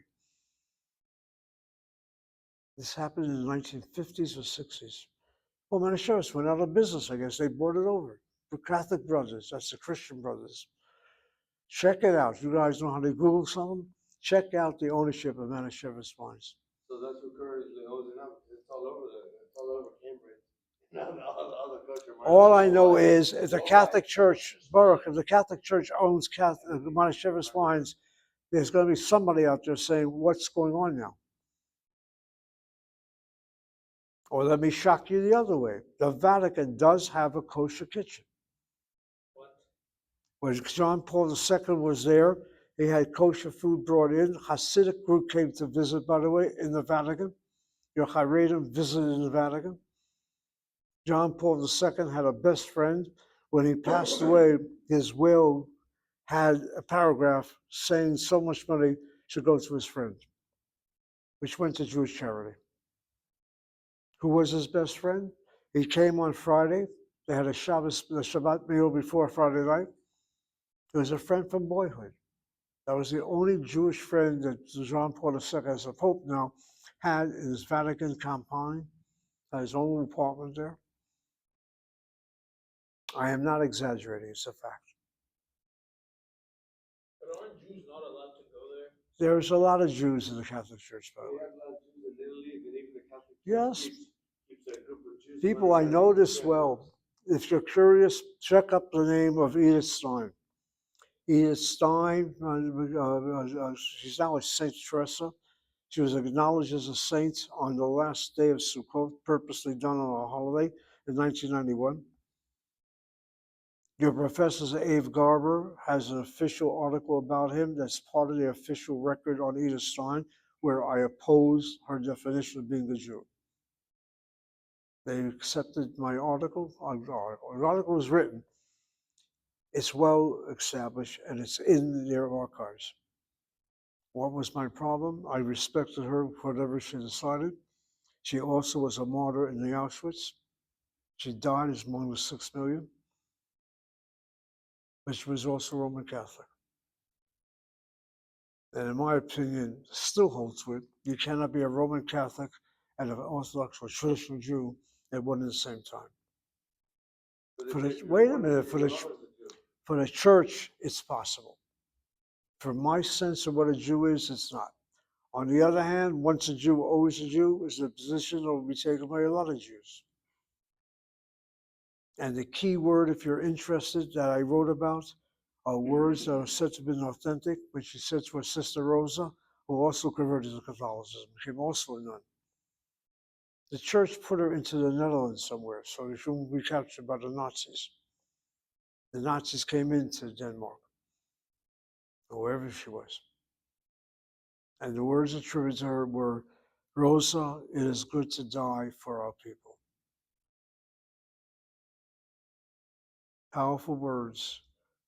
This happened in the 1950s or 60s. Well, Manischewitz went out of business, I guess. They bought it over. The Catholic Brothers, that's the Christian Brothers. Check it out. You guys know how to Google something? Check out the ownership of Manischewitz wines. So that's who currently owns it now. It's all over Cambridge. All the kosher markets. All I know is if the Catholic Church, Baruch, if the Catholic Church owns Manischewitz wines, there's going to be somebody out there saying, what's going on now? Or let me shock you the other way. The Vatican does have a kosher kitchen. What? When John Paul II was there, he had kosher food brought in. Hasidic group came to visit, by the way, in the Vatican. Your Haredim visited in the Vatican. John Paul II had a best friend. When he passed away, his will had a paragraph saying so much money should go to his friend, which went to Jewish charity. Who was his best friend? He came on Friday. They had a Shabbat meal before Friday night. It was a friend from boyhood. That was the only Jewish friend that John Paul II, as a Pope now, had in his Vatican compound, had his own apartment there. I am not exaggerating, it's a fact. But There's a lot of Jews in the Catholic Church, by the We way. have a lot of Jews in Italy, and even the Catholic Church Yes. keeps a group of Jews. People, I know this well. If you're curious, check up the name of Edith Stein. Edith Stein, she's now a Saint Teresa. She was acknowledged as a saint on the last day of Sukkot, purposely done on a holiday in 1991. Your professor, Abe Garber, has an official article about him that's part of the official record on Edith Stein, where I oppose her definition of being a Jew. They accepted my article. The article was written. It's well established and it's in their archives. What was my problem? I respected her for whatever she decided. She also was a martyr in the Auschwitz. She died as among the 6 million, but she was also Roman Catholic. And in my opinion, still holds with, you cannot be a Roman Catholic and an Orthodox or traditional Jew at one and the same time. Wait a minute, for the church, it's possible. For my sense of what a Jew is, it's not. On the other hand, once a Jew, always a Jew is a position that will be taken by a lot of Jews. And the key word, if you're interested, that I wrote about are words that are said to have been authentic, which she said to her sister Rosa, who also converted to Catholicism, became also a nun. The church put her into the Netherlands somewhere, so she wouldn't be captured by the Nazis. The Nazis came into Denmark, or wherever she was. And the words attributed to her were, Rosa, it is good to die for our people. Powerful words,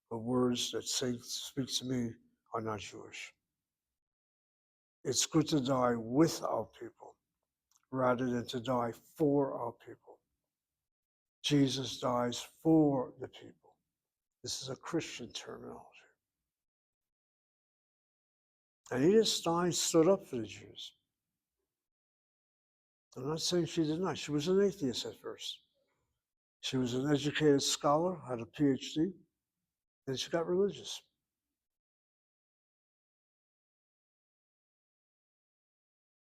but words that speak to me are not Jewish. It's good to die with our people rather than to die for our people. Jesus dies for the people. This is a Christian terminology. And Edith Stein stood up for the Jews. I'm not saying she did not. She was an atheist at first. She was an educated scholar, had a PhD, and she got religious.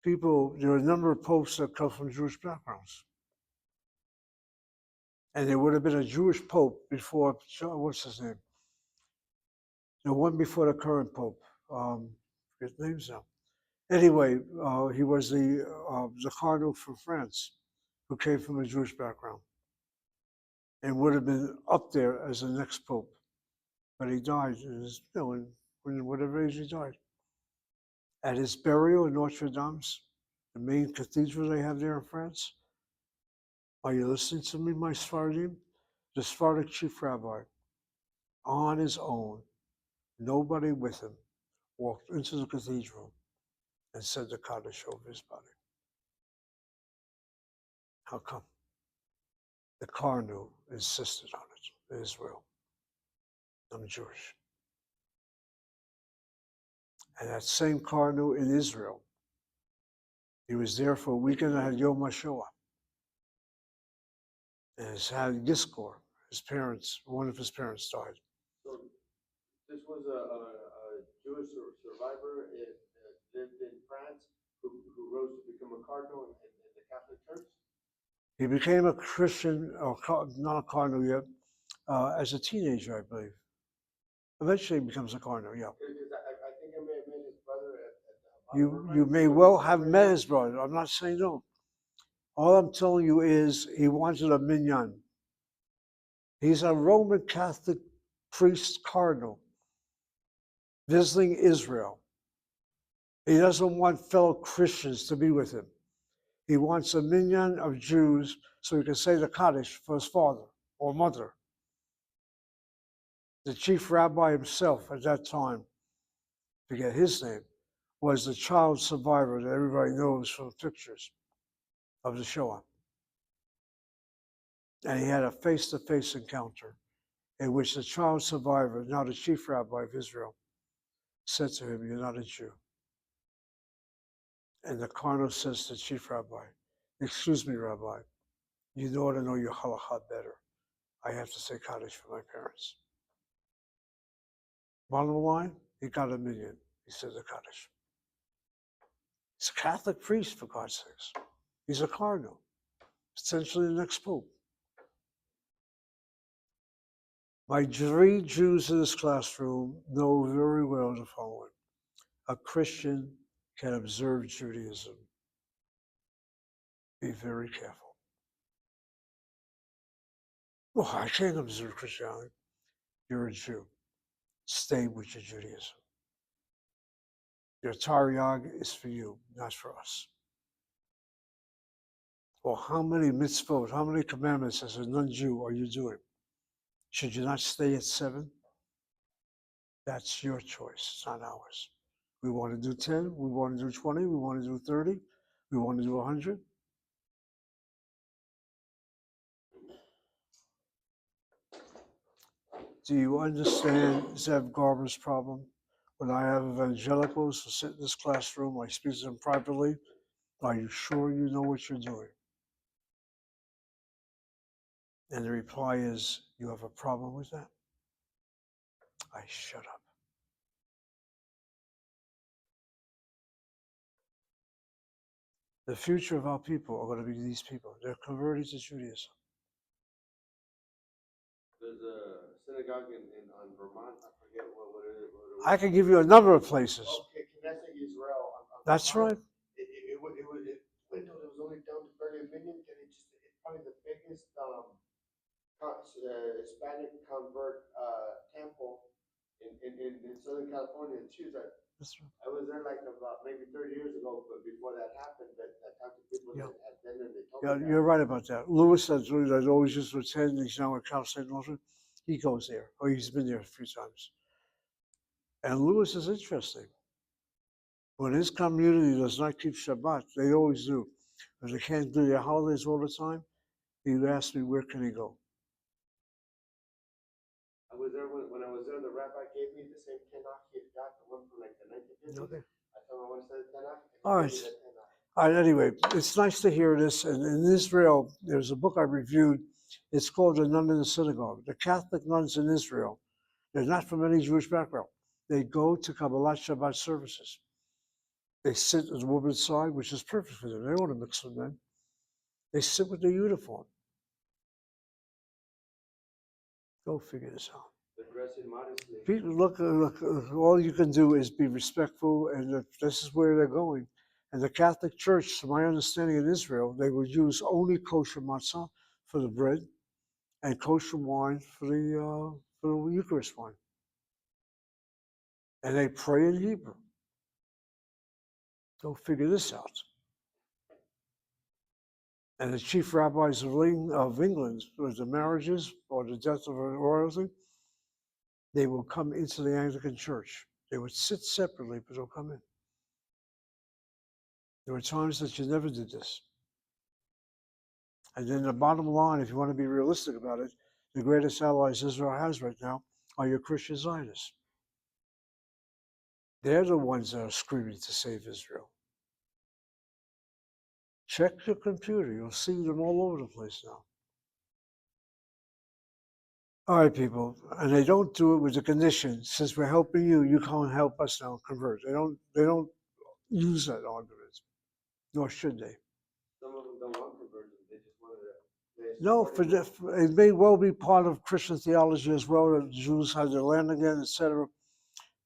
People, there are a number of popes that come from Jewish backgrounds. And there would have been a Jewish pope before, what's his name? The one before the current pope. His name's now. Anyway, he was the cardinal from France who came from a Jewish background and would have been up there as the next pope. But he died, in whatever age he died. At his burial in Notre Dame, the main cathedral they have there in France, are you listening to me, my Sephardim? The Sephardic chief rabbi, on his own, nobody with him, walked into the cathedral and said the Kaddish over his body. How come? The cardinal insisted on it in Israel. I'm Jewish. And that same cardinal in Israel, he was there for a weekend and had Yom HaShoah. And he's had Giskor, his parents, one of his parents died. So this was a Jewish survivor lived in France who rose to become a cardinal in the Catholic Church? He became a Christian, or not a cardinal yet, as a teenager, I believe. Eventually he becomes a cardinal, yeah. I think I may have met his brother at You may well have met his brother. I'm not saying no. All I'm telling you is he wanted a minyan. He's a Roman Catholic priest cardinal visiting Israel. He doesn't want fellow Christians to be with him. He wants a minyan of Jews so he can say the Kaddish for his father or mother. The chief rabbi himself at that time, forget his name, was the child survivor that everybody knows from pictures of the Shoah. And he had a face-to-face encounter in which the child survivor, now the chief rabbi of Israel, said to him, "You're not a Jew." And the cardinal says to the chief rabbi, "Excuse me, Rabbi, you ought to know your halakha better. I have to say Kaddish for my parents." Bottom line, he got a minyan. he said to Kaddish. He's a Catholic priest, for God's sakes. He's a cardinal, essentially the next pope. My 3 Jews in this classroom know very well the following. A Christian can observe Judaism. Be very careful. Well, I can't observe Christianity. You're a Jew. Stay with your Judaism. Your Taryag is for you, not for us. Well, how many mitzvot, how many commandments as a non-Jew are you doing? Should you not stay at 7? That's your choice, it's not ours. We want to do 10, we want to do 20, we want to do 30, we want to do 100. Do you understand Zev Garber's problem? When I have evangelicals who sit in this classroom, I speak to them privately. Are you sure you know what you're doing? And the reply is, you have a problem with that? I shut up. The future of our people are going to be these people. They're converted to Judaism. There's a synagogue on Vermont. I forget what it is. I can give you a number of places. Okay, Knesset Israel. That's right. It was only down to barely a million, and it's probably the biggest Hispanic convert temple in Southern California. Choose that. That's right. I was there like about maybe 30 years ago, but before that happened, that I talked to people Yeah. that had been there. They told Yeah, me you're right about that. Lewis, that always used to attend, he's now at Cal State Northern. He goes there, or he's been there a few times. And Lewis is interesting. When his community does not keep Shabbat, they always do. If they can't do their holidays all the time, he asked me, where can he go? I was there when I was there. The rabbi gave me the same Tanakh he had got, the one from like the 1950s. Okay. I told him I want to study Tanakh. All right. All right, anyway, it's nice to hear this. And in Israel, there's a book I reviewed. It's called The Nun in the Synagogue. The Catholic nuns in Israel, they're not from any Jewish background. They go to Kabbalat Shabbat services. They sit at the woman's side, which is perfect for them. They don't want to mix with men. They sit with their uniform. Go figure this out. They're dressing modestly. People, look, all you can do is be respectful, and this is where they're going. And the Catholic Church, to my understanding in Israel, they would use only kosher matzah for the bread and kosher wine for the Eucharist wine. And they pray in Hebrew. Go figure this out. And the chief rabbis of England, with the marriages or the death of a royalty, they will come into the Anglican Church. They would sit separately, but they'll come in. There were times that you never did this. And then the bottom line, if you want to be realistic about it, the greatest allies Israel has right now are your Christian Zionists. They're the ones that are screaming to save Israel. Check your computer. You'll see them all over the place now. All right, people. And they don't do it with the condition, since we're helping you, you can't help us now convert. They don't use that argument, nor should they. Some of them don't want conversion. They just wanted to. No, it may well be part of Christian theology as well, that Jews have their land again, etc.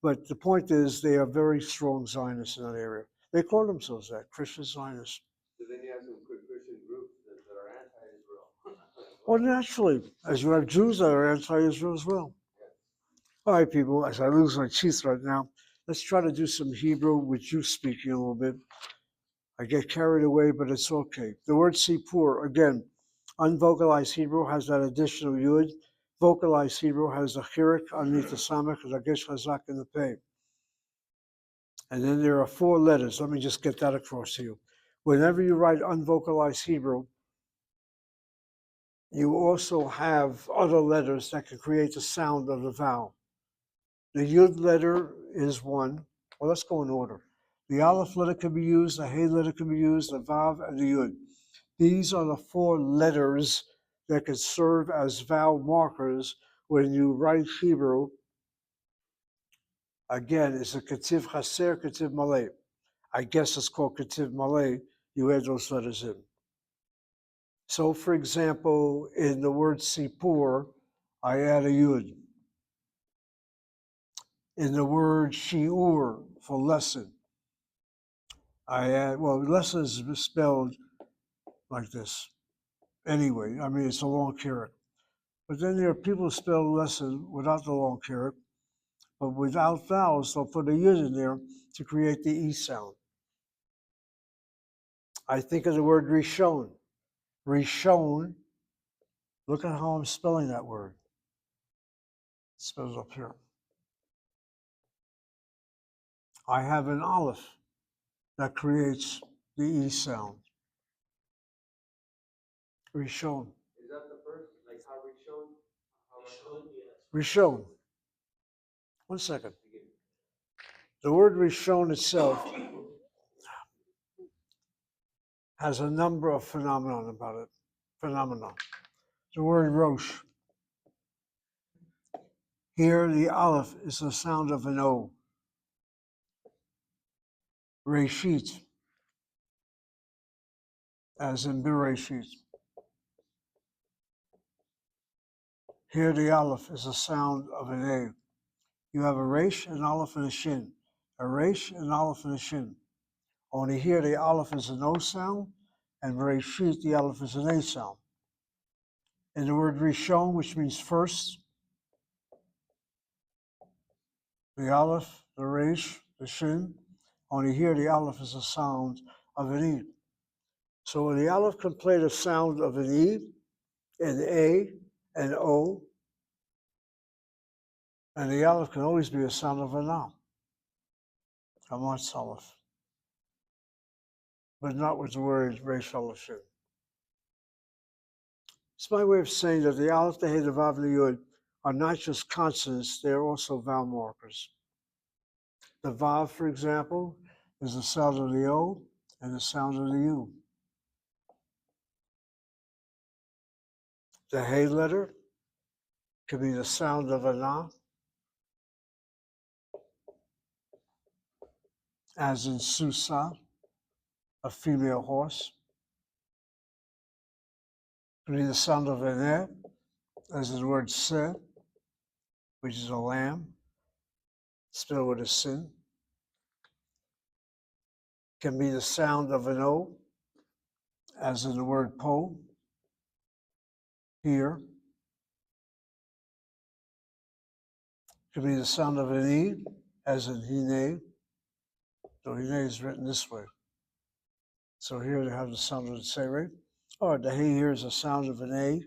But the point is, they are very strong Zionists in that area. They call themselves that, Christian Zionists. So then you have some Christian groups that are anti-Israel. Well, naturally, as you have Jews that are anti-Israel as well. All right, people, as I lose my teeth right now, let's try to do some Hebrew with you speaking a little bit. I get carried away, but it's okay. The word Sipur, again, unvocalized Hebrew has that additional yud. Vocalized Hebrew has the chirik underneath the samach, the gesh chazak, and the pei. And then there are 4 letters. Let me just get that across to you. Whenever you write unvocalized Hebrew, you also have other letters that can create the sound of the vowel. The yud letter is one. Well, let's go in order. The aleph letter can be used, the hey letter can be used, the vav, and the yud. These are the 4 letters that can serve as vowel markers when you write Hebrew Again, it's a Ketiv Chaser, Ketiv Malay. I guess it's called Ketiv Malay. You add those letters in. So, for example, in the word Sipur, I add a Yud. In the word Shiur, for lesson, I add, well, lesson is spelled like this. Anyway, I mean, it's a long character. But then there are people who spell lesson without the long character, but without vowels, they'll put a Yud in there to create the E sound. I think of the word Rishon. Rishon, look at how I'm spelling that word. It spells up here. I have an Aleph that creates the E sound. Rishon. Is that the first, like how Rishon? Rishon. One second. The word Rishon itself has a number of phenomena about it. The word Rosh. Here, the Aleph is the sound of an O. Reshit, as in Bereshit. Here, the Aleph is the sound of an A. You have a Resh, an Aleph, and a Shin. A Resh, an Aleph, and a Shin. Only here, the Aleph is an O sound, and Reshit, the Aleph is an A sound. In the word Rishon, which means first, the Aleph, the Resh, the Shin, only here the Aleph is a sound of an E. So the Aleph can play the sound of an E, an A, an O, and the Aleph can always be a sound of an A. Hamatz Aleph. But not with the word Resh Aleph Shin. It's my way of saying that the Aleph, the He, the Vav, and the Yud are not just consonants, they are also vowel markers. The Vav, for example, is the sound of the O and the sound of the U. The He letter could be the sound of an A, as in Susa, a female horse. It could be the sound of an E, as in the word Se, which is a lamb, spelled with a sin. Can be the sound of an O, as in the word Po, here. Could be the sound of an E, as in Hine, though Hine is written this way. So here they have the sound of the Sere. Or the He here is the sound of an A,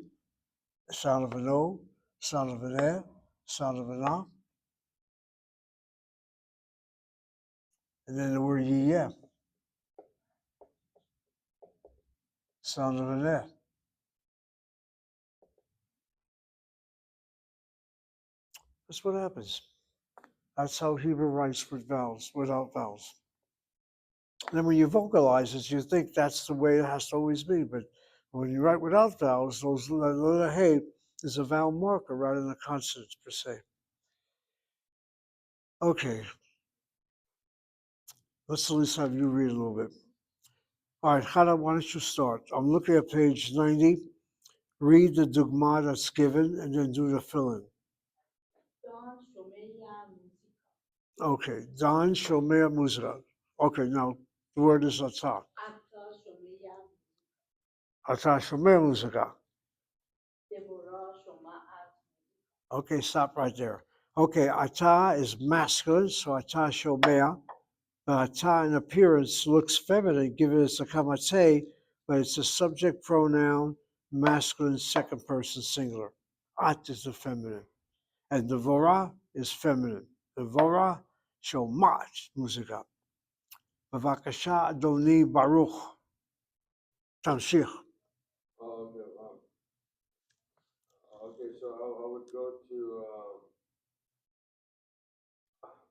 the sound of an O, sound of an E, sound of an A. And then the word Yiyeh, sound of an E. That's what happens. That's how Hebrew writes with vowels, without vowels. And then when you vocalize it, you think that's the way it has to always be. But when you write without vowels, those letter Hey is a vowel marker rather than a consonant per se. Okay. Let's at least have you read a little bit. All right, Hannah, why don't you start? I'm looking at page 90. Read the dugma that's given and then do the fill-in. Okay, Dan Shomer Muzra. Okay, now the word is Atah. Atah Shomer Muzra. Okay, stop right there. Okay, Atah is masculine, so Atah Shomer. Atah in appearance looks feminine, given it's a kamate, but it's a subject pronoun, masculine, second person singular. At is the feminine. And Devora is feminine. Devora shomat muzika. Bavakasha Adoni Baruch. Tamshich. Oh, okay, okay, so I would go to,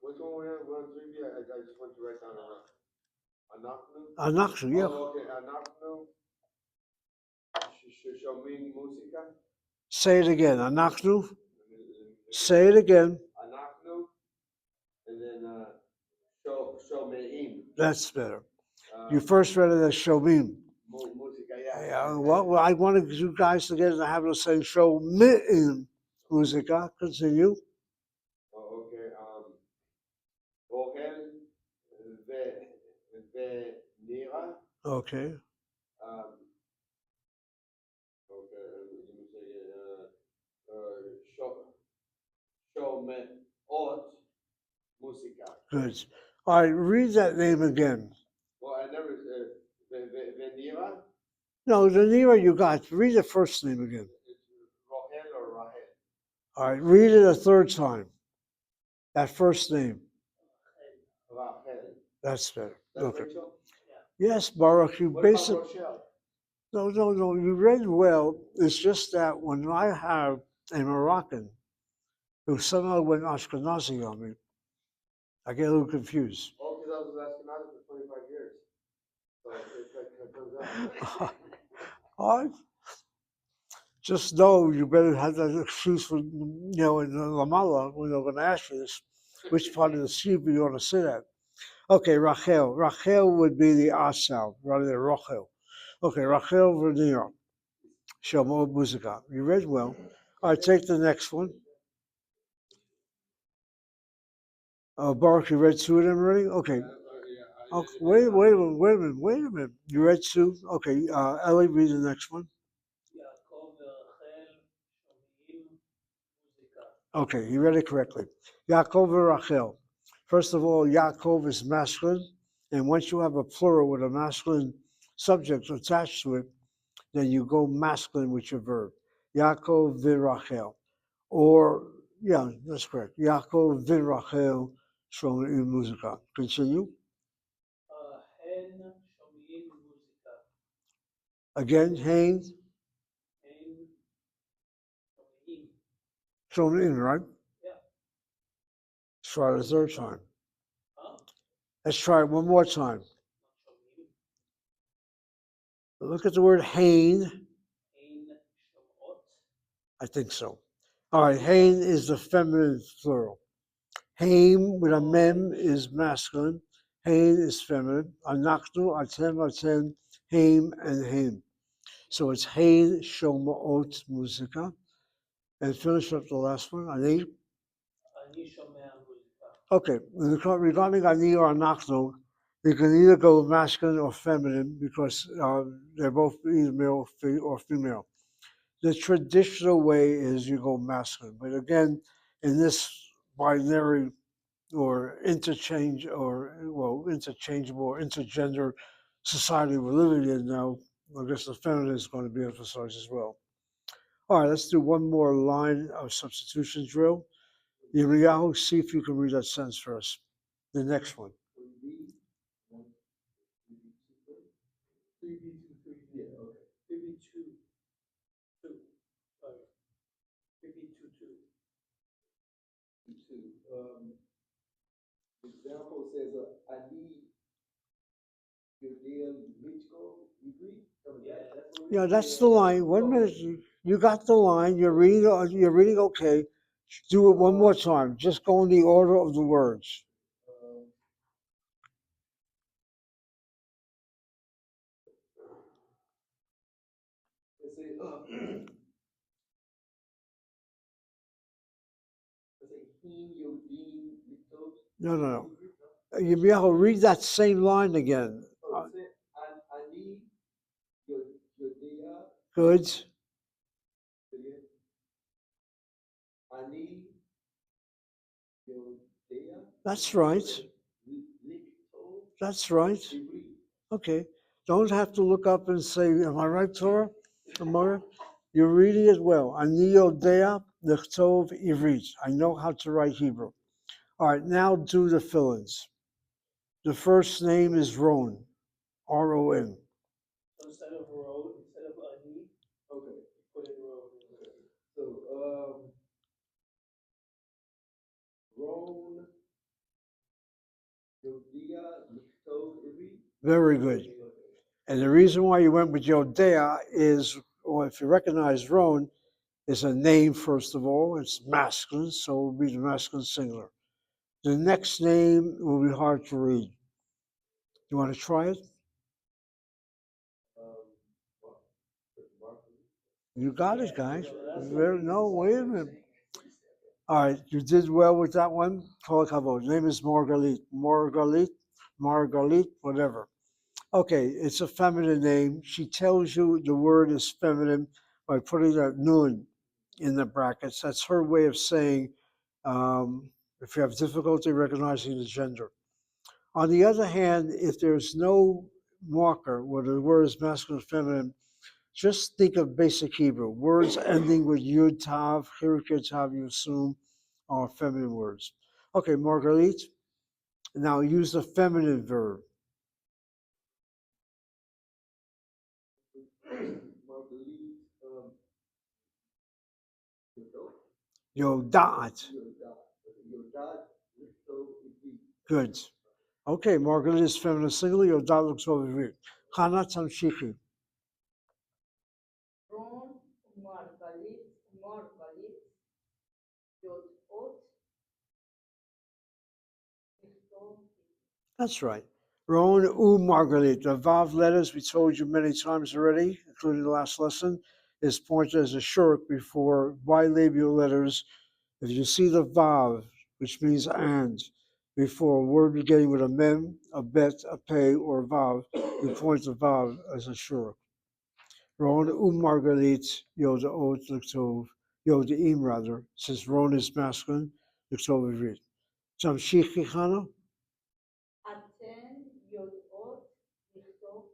which one we have, 1, 3, I just want to write down Anachnu? Anachnu, yeah. Oh, okay, Anachnu, Shomin Musika. Say it again. Anachnu. Say it again. Anachnu, and then Shomeim. That's better. Um, You first read it as Shomim. Música, yeah. Yeah, well, I wanted you guys to get to have the same Shomim musica. Continue. Oh, okay. Ohel Nira. Okay, Um, okay, let me say Shome Ot Musica. good. All right, read that name again. Well, I never, Venira, No, the Nero you got. Read the first name again. it's Rohel or Rahel. All right, read it a third time. That first name. Rahel. That's better. That's Okay. Rachel? Yes, Baruch, you What about basically. Rochelle? No. You read well. It's just that when I have a Moroccan who somehow went Ashkenazi on me, I get a little confused. Oh, because I was Ashkenazi for 25 years. So it comes out. All right. Just know you better have that excuse for, in the Lamala when they're going to ask you this, which part of the Hebrew you want to sit at. Okay, Rachel. Rachel would be the R sound rather than Rachel. Okay, Rachel Vernir. Shamo Musica. You read well. All right, take the next one. Baruch, you read two of them already? Okay. Okay, wait a minute. You read two? Okay, Ellie, read the next one. יעקב ורחל שומעים מוזיקה. Okay, you read it correctly. Yaakov and Rachel. First of all, Yaakov is masculine, and once you have a plural with a masculine subject attached to it, then you go masculine with your verb. Yaakov v'Rachel. Or, yeah, that's correct. Yaakov v'Rachel shomim muzika. Continue. הן שומעים מוזיקה. Again, hein, הן שומעים. shomim, right? Yeah. Let's try it a third time. Huh? Let's try it one more time. Not שומעים. Look at the word hein. הן שומעות. I think so. All right, hein is the feminine plural. Haim with a mem is masculine. Hain is feminine. Anachnu, atem, haim, and haim. So it's hain shomaot musika. And finish up the last one. Ani. אני שומע מוזיקה. Okay, regarding ani or anachnu, you can either go masculine or feminine because they're both either male or female. The traditional way is you go masculine, but again, in this binary or interchangeable or intergender society we're living in now, I guess the feminine is going to be emphasized as well. All right, let's do one more line of substitution drill. Yirmiyahu, see if you can read that sentence for us. The next one. 3B2, yeah, okay. 3B2, 2. Sorry. 3B2, 2. Example says, "Ani Yodel Michko." You agree? Yeah, that's what Yeah, that's the line. 1 minute. You got the line. You're reading okay. Do it one more time. Just go in the order of the words. Let's say, Hin Yodin Michko. No. Yirmiyahu, read that same line again. Oh, say, Ani Yodea. Good. Ani Yodea. That's right. Likto. That's right. Ivri. Okay. Don't have to look up and say, am I right, Torah? Amora? You're reading it well. Ani yodea lechtov ivrit. I know how to write Hebrew. All right, now do the fill-ins. The first name is Ron, R-O-N. So instead of road, instead of ani, Okay. put in road. So, Ron Yodea Likto Ivri. Very good. And the reason why you went with Yodea is, well, if you recognize Ron, is a name, first of all. It's masculine, so it will be the masculine singular. The next name will be hard to read. You want to try it? Mar- Mark. You got it, Yeah, guys. so that's Very, what no, he wait a was minute. saying. All right, you did well with that one. Kol hakavod. Name is Margalit. Margalit, whatever. Okay, it's a feminine name. She tells you the word is feminine by putting that nun in the brackets. That's her way of saying if you have difficulty recognizing the gender. On the other hand, if there's no marker where the word is masculine or feminine, just think of basic Hebrew. Words ending with yud tav, chiruk tav, you assume are feminine words. Okay, Margalit. Now use the feminine verb. Marguerite, Yodo, Yodat. Yodat, Lichto, Ivri. Good. Okay, Margaret is feminine singular. Yodat looks over here. Hana Tamshiki. רון ומרגלית יודעות לכתוב. That's right. Roan u Margaret. The Vav letters we told you many times already, including the last lesson, is pointed as a shirk before bilabial letters. If you see the Vav, which means and, before a word beginning with a mem, a bet, a pay, or a Vav, we point the Vav as a shirk. Ron Margalit Yoda Ot Liktov, Yoda Im rather, since Ron is masculine, Liktov Ivrit. Tamshiki Chana? אתן יודעות לכתוב.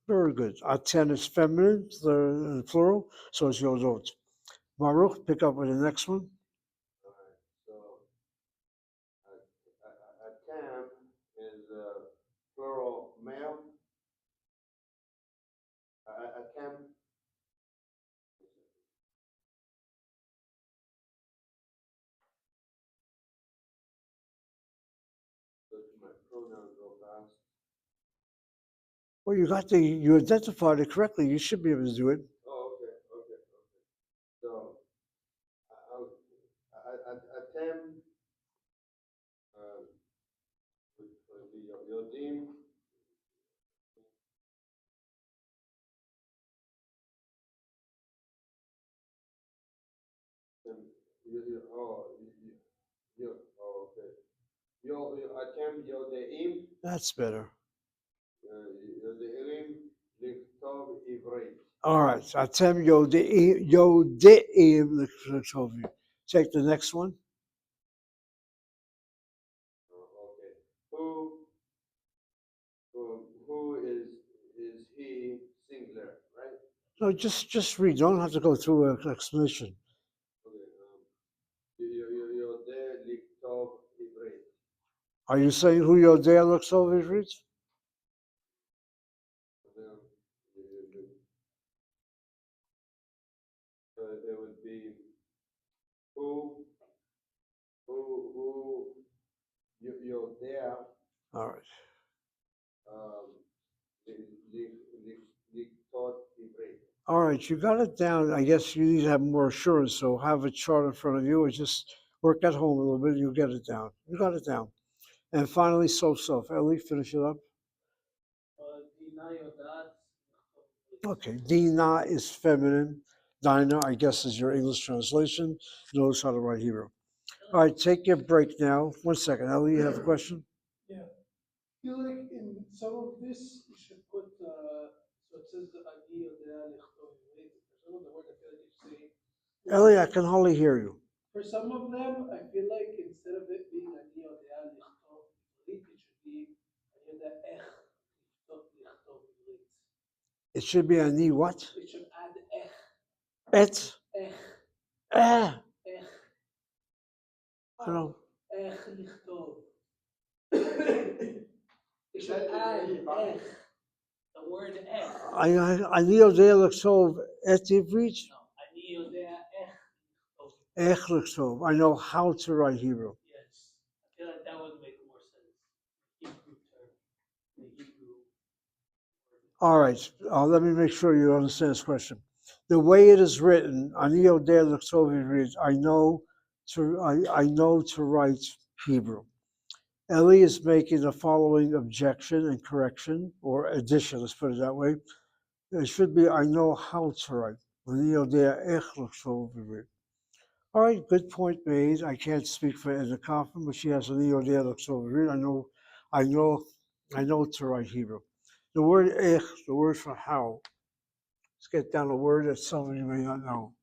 Very good. Aten is feminine, the plural, so it's Yodot. Baruch, pick up with the next one. All right, so atam is plural male. Atam. Go to my pronouns real fast. Well, you identified it correctly. You should be able to do it. Oh, okay. So, atem, yodim, oh, okay. Atem, yodeim, That's better. yodeim, lichtov, ivrit. All right. Atem Yodeim Liktov. Take the next one. Okay. Who is he singular, right? No, just read. You don't have to go through an explanation. Okay. Yodeh, lichtov, ivrit. Are you saying who Yodea looks over Ivrit? Then it would be who you're there, All right. taught Hebrew. All right, you got it down. I guess you need to have more assurance. So have a chart in front of you, or just work at home a little bit. You'll get it down. You got it down. And finally, self. Ellie, finish it up. דינה יודעת לכתוב. Okay, Dina is feminine. Dinah, I guess, is your English translation. Knows how to write Hebrew. All right, take your break now. 1 second. Ellie, you have a question? Yeah. I feel like in some of this, you should put, so it says, אני יודע לכתוב עברית. For some of the words, I feel like you should say, Ellie, I can hardly hear you. for some of them, I feel like instead of it being אני יודע לכתוב עברית, it should be, אני יודע איך לכתוב עברית. It should be Ani what? It should add איך, Et? איך, Eh? איך, I don't know. איך לכתוב. It should add איך, the word איך. אני יודע לכתוב את עברית. No, אני יודע איך לכתוב. איך לכתוב. I know how to write Hebrew. Yes, I feel like that would make more sense. Hebrew term, the Hebrew. All right, let me make sure you understand this question. The way it is written, Ani Odeh L'Ktov Ivrit, I know to write Hebrew. Ellie is making the following objection and correction, or addition, let's put it that way. It should be, I know how to write. ואני יודע איך לכתוב עברית. All right, good point made. I can't speak for Edna Kaufman, but she has an יודע לכתוב עברית. I know to write Hebrew. The word איך, the word for how. Let's get down a word that some of you may not know.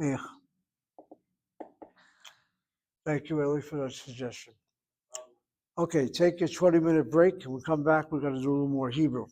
איך. Thank you, Ellie, for that suggestion. Okay, take a 20-minute break, and we'll come back. We're going to do a little more Hebrew.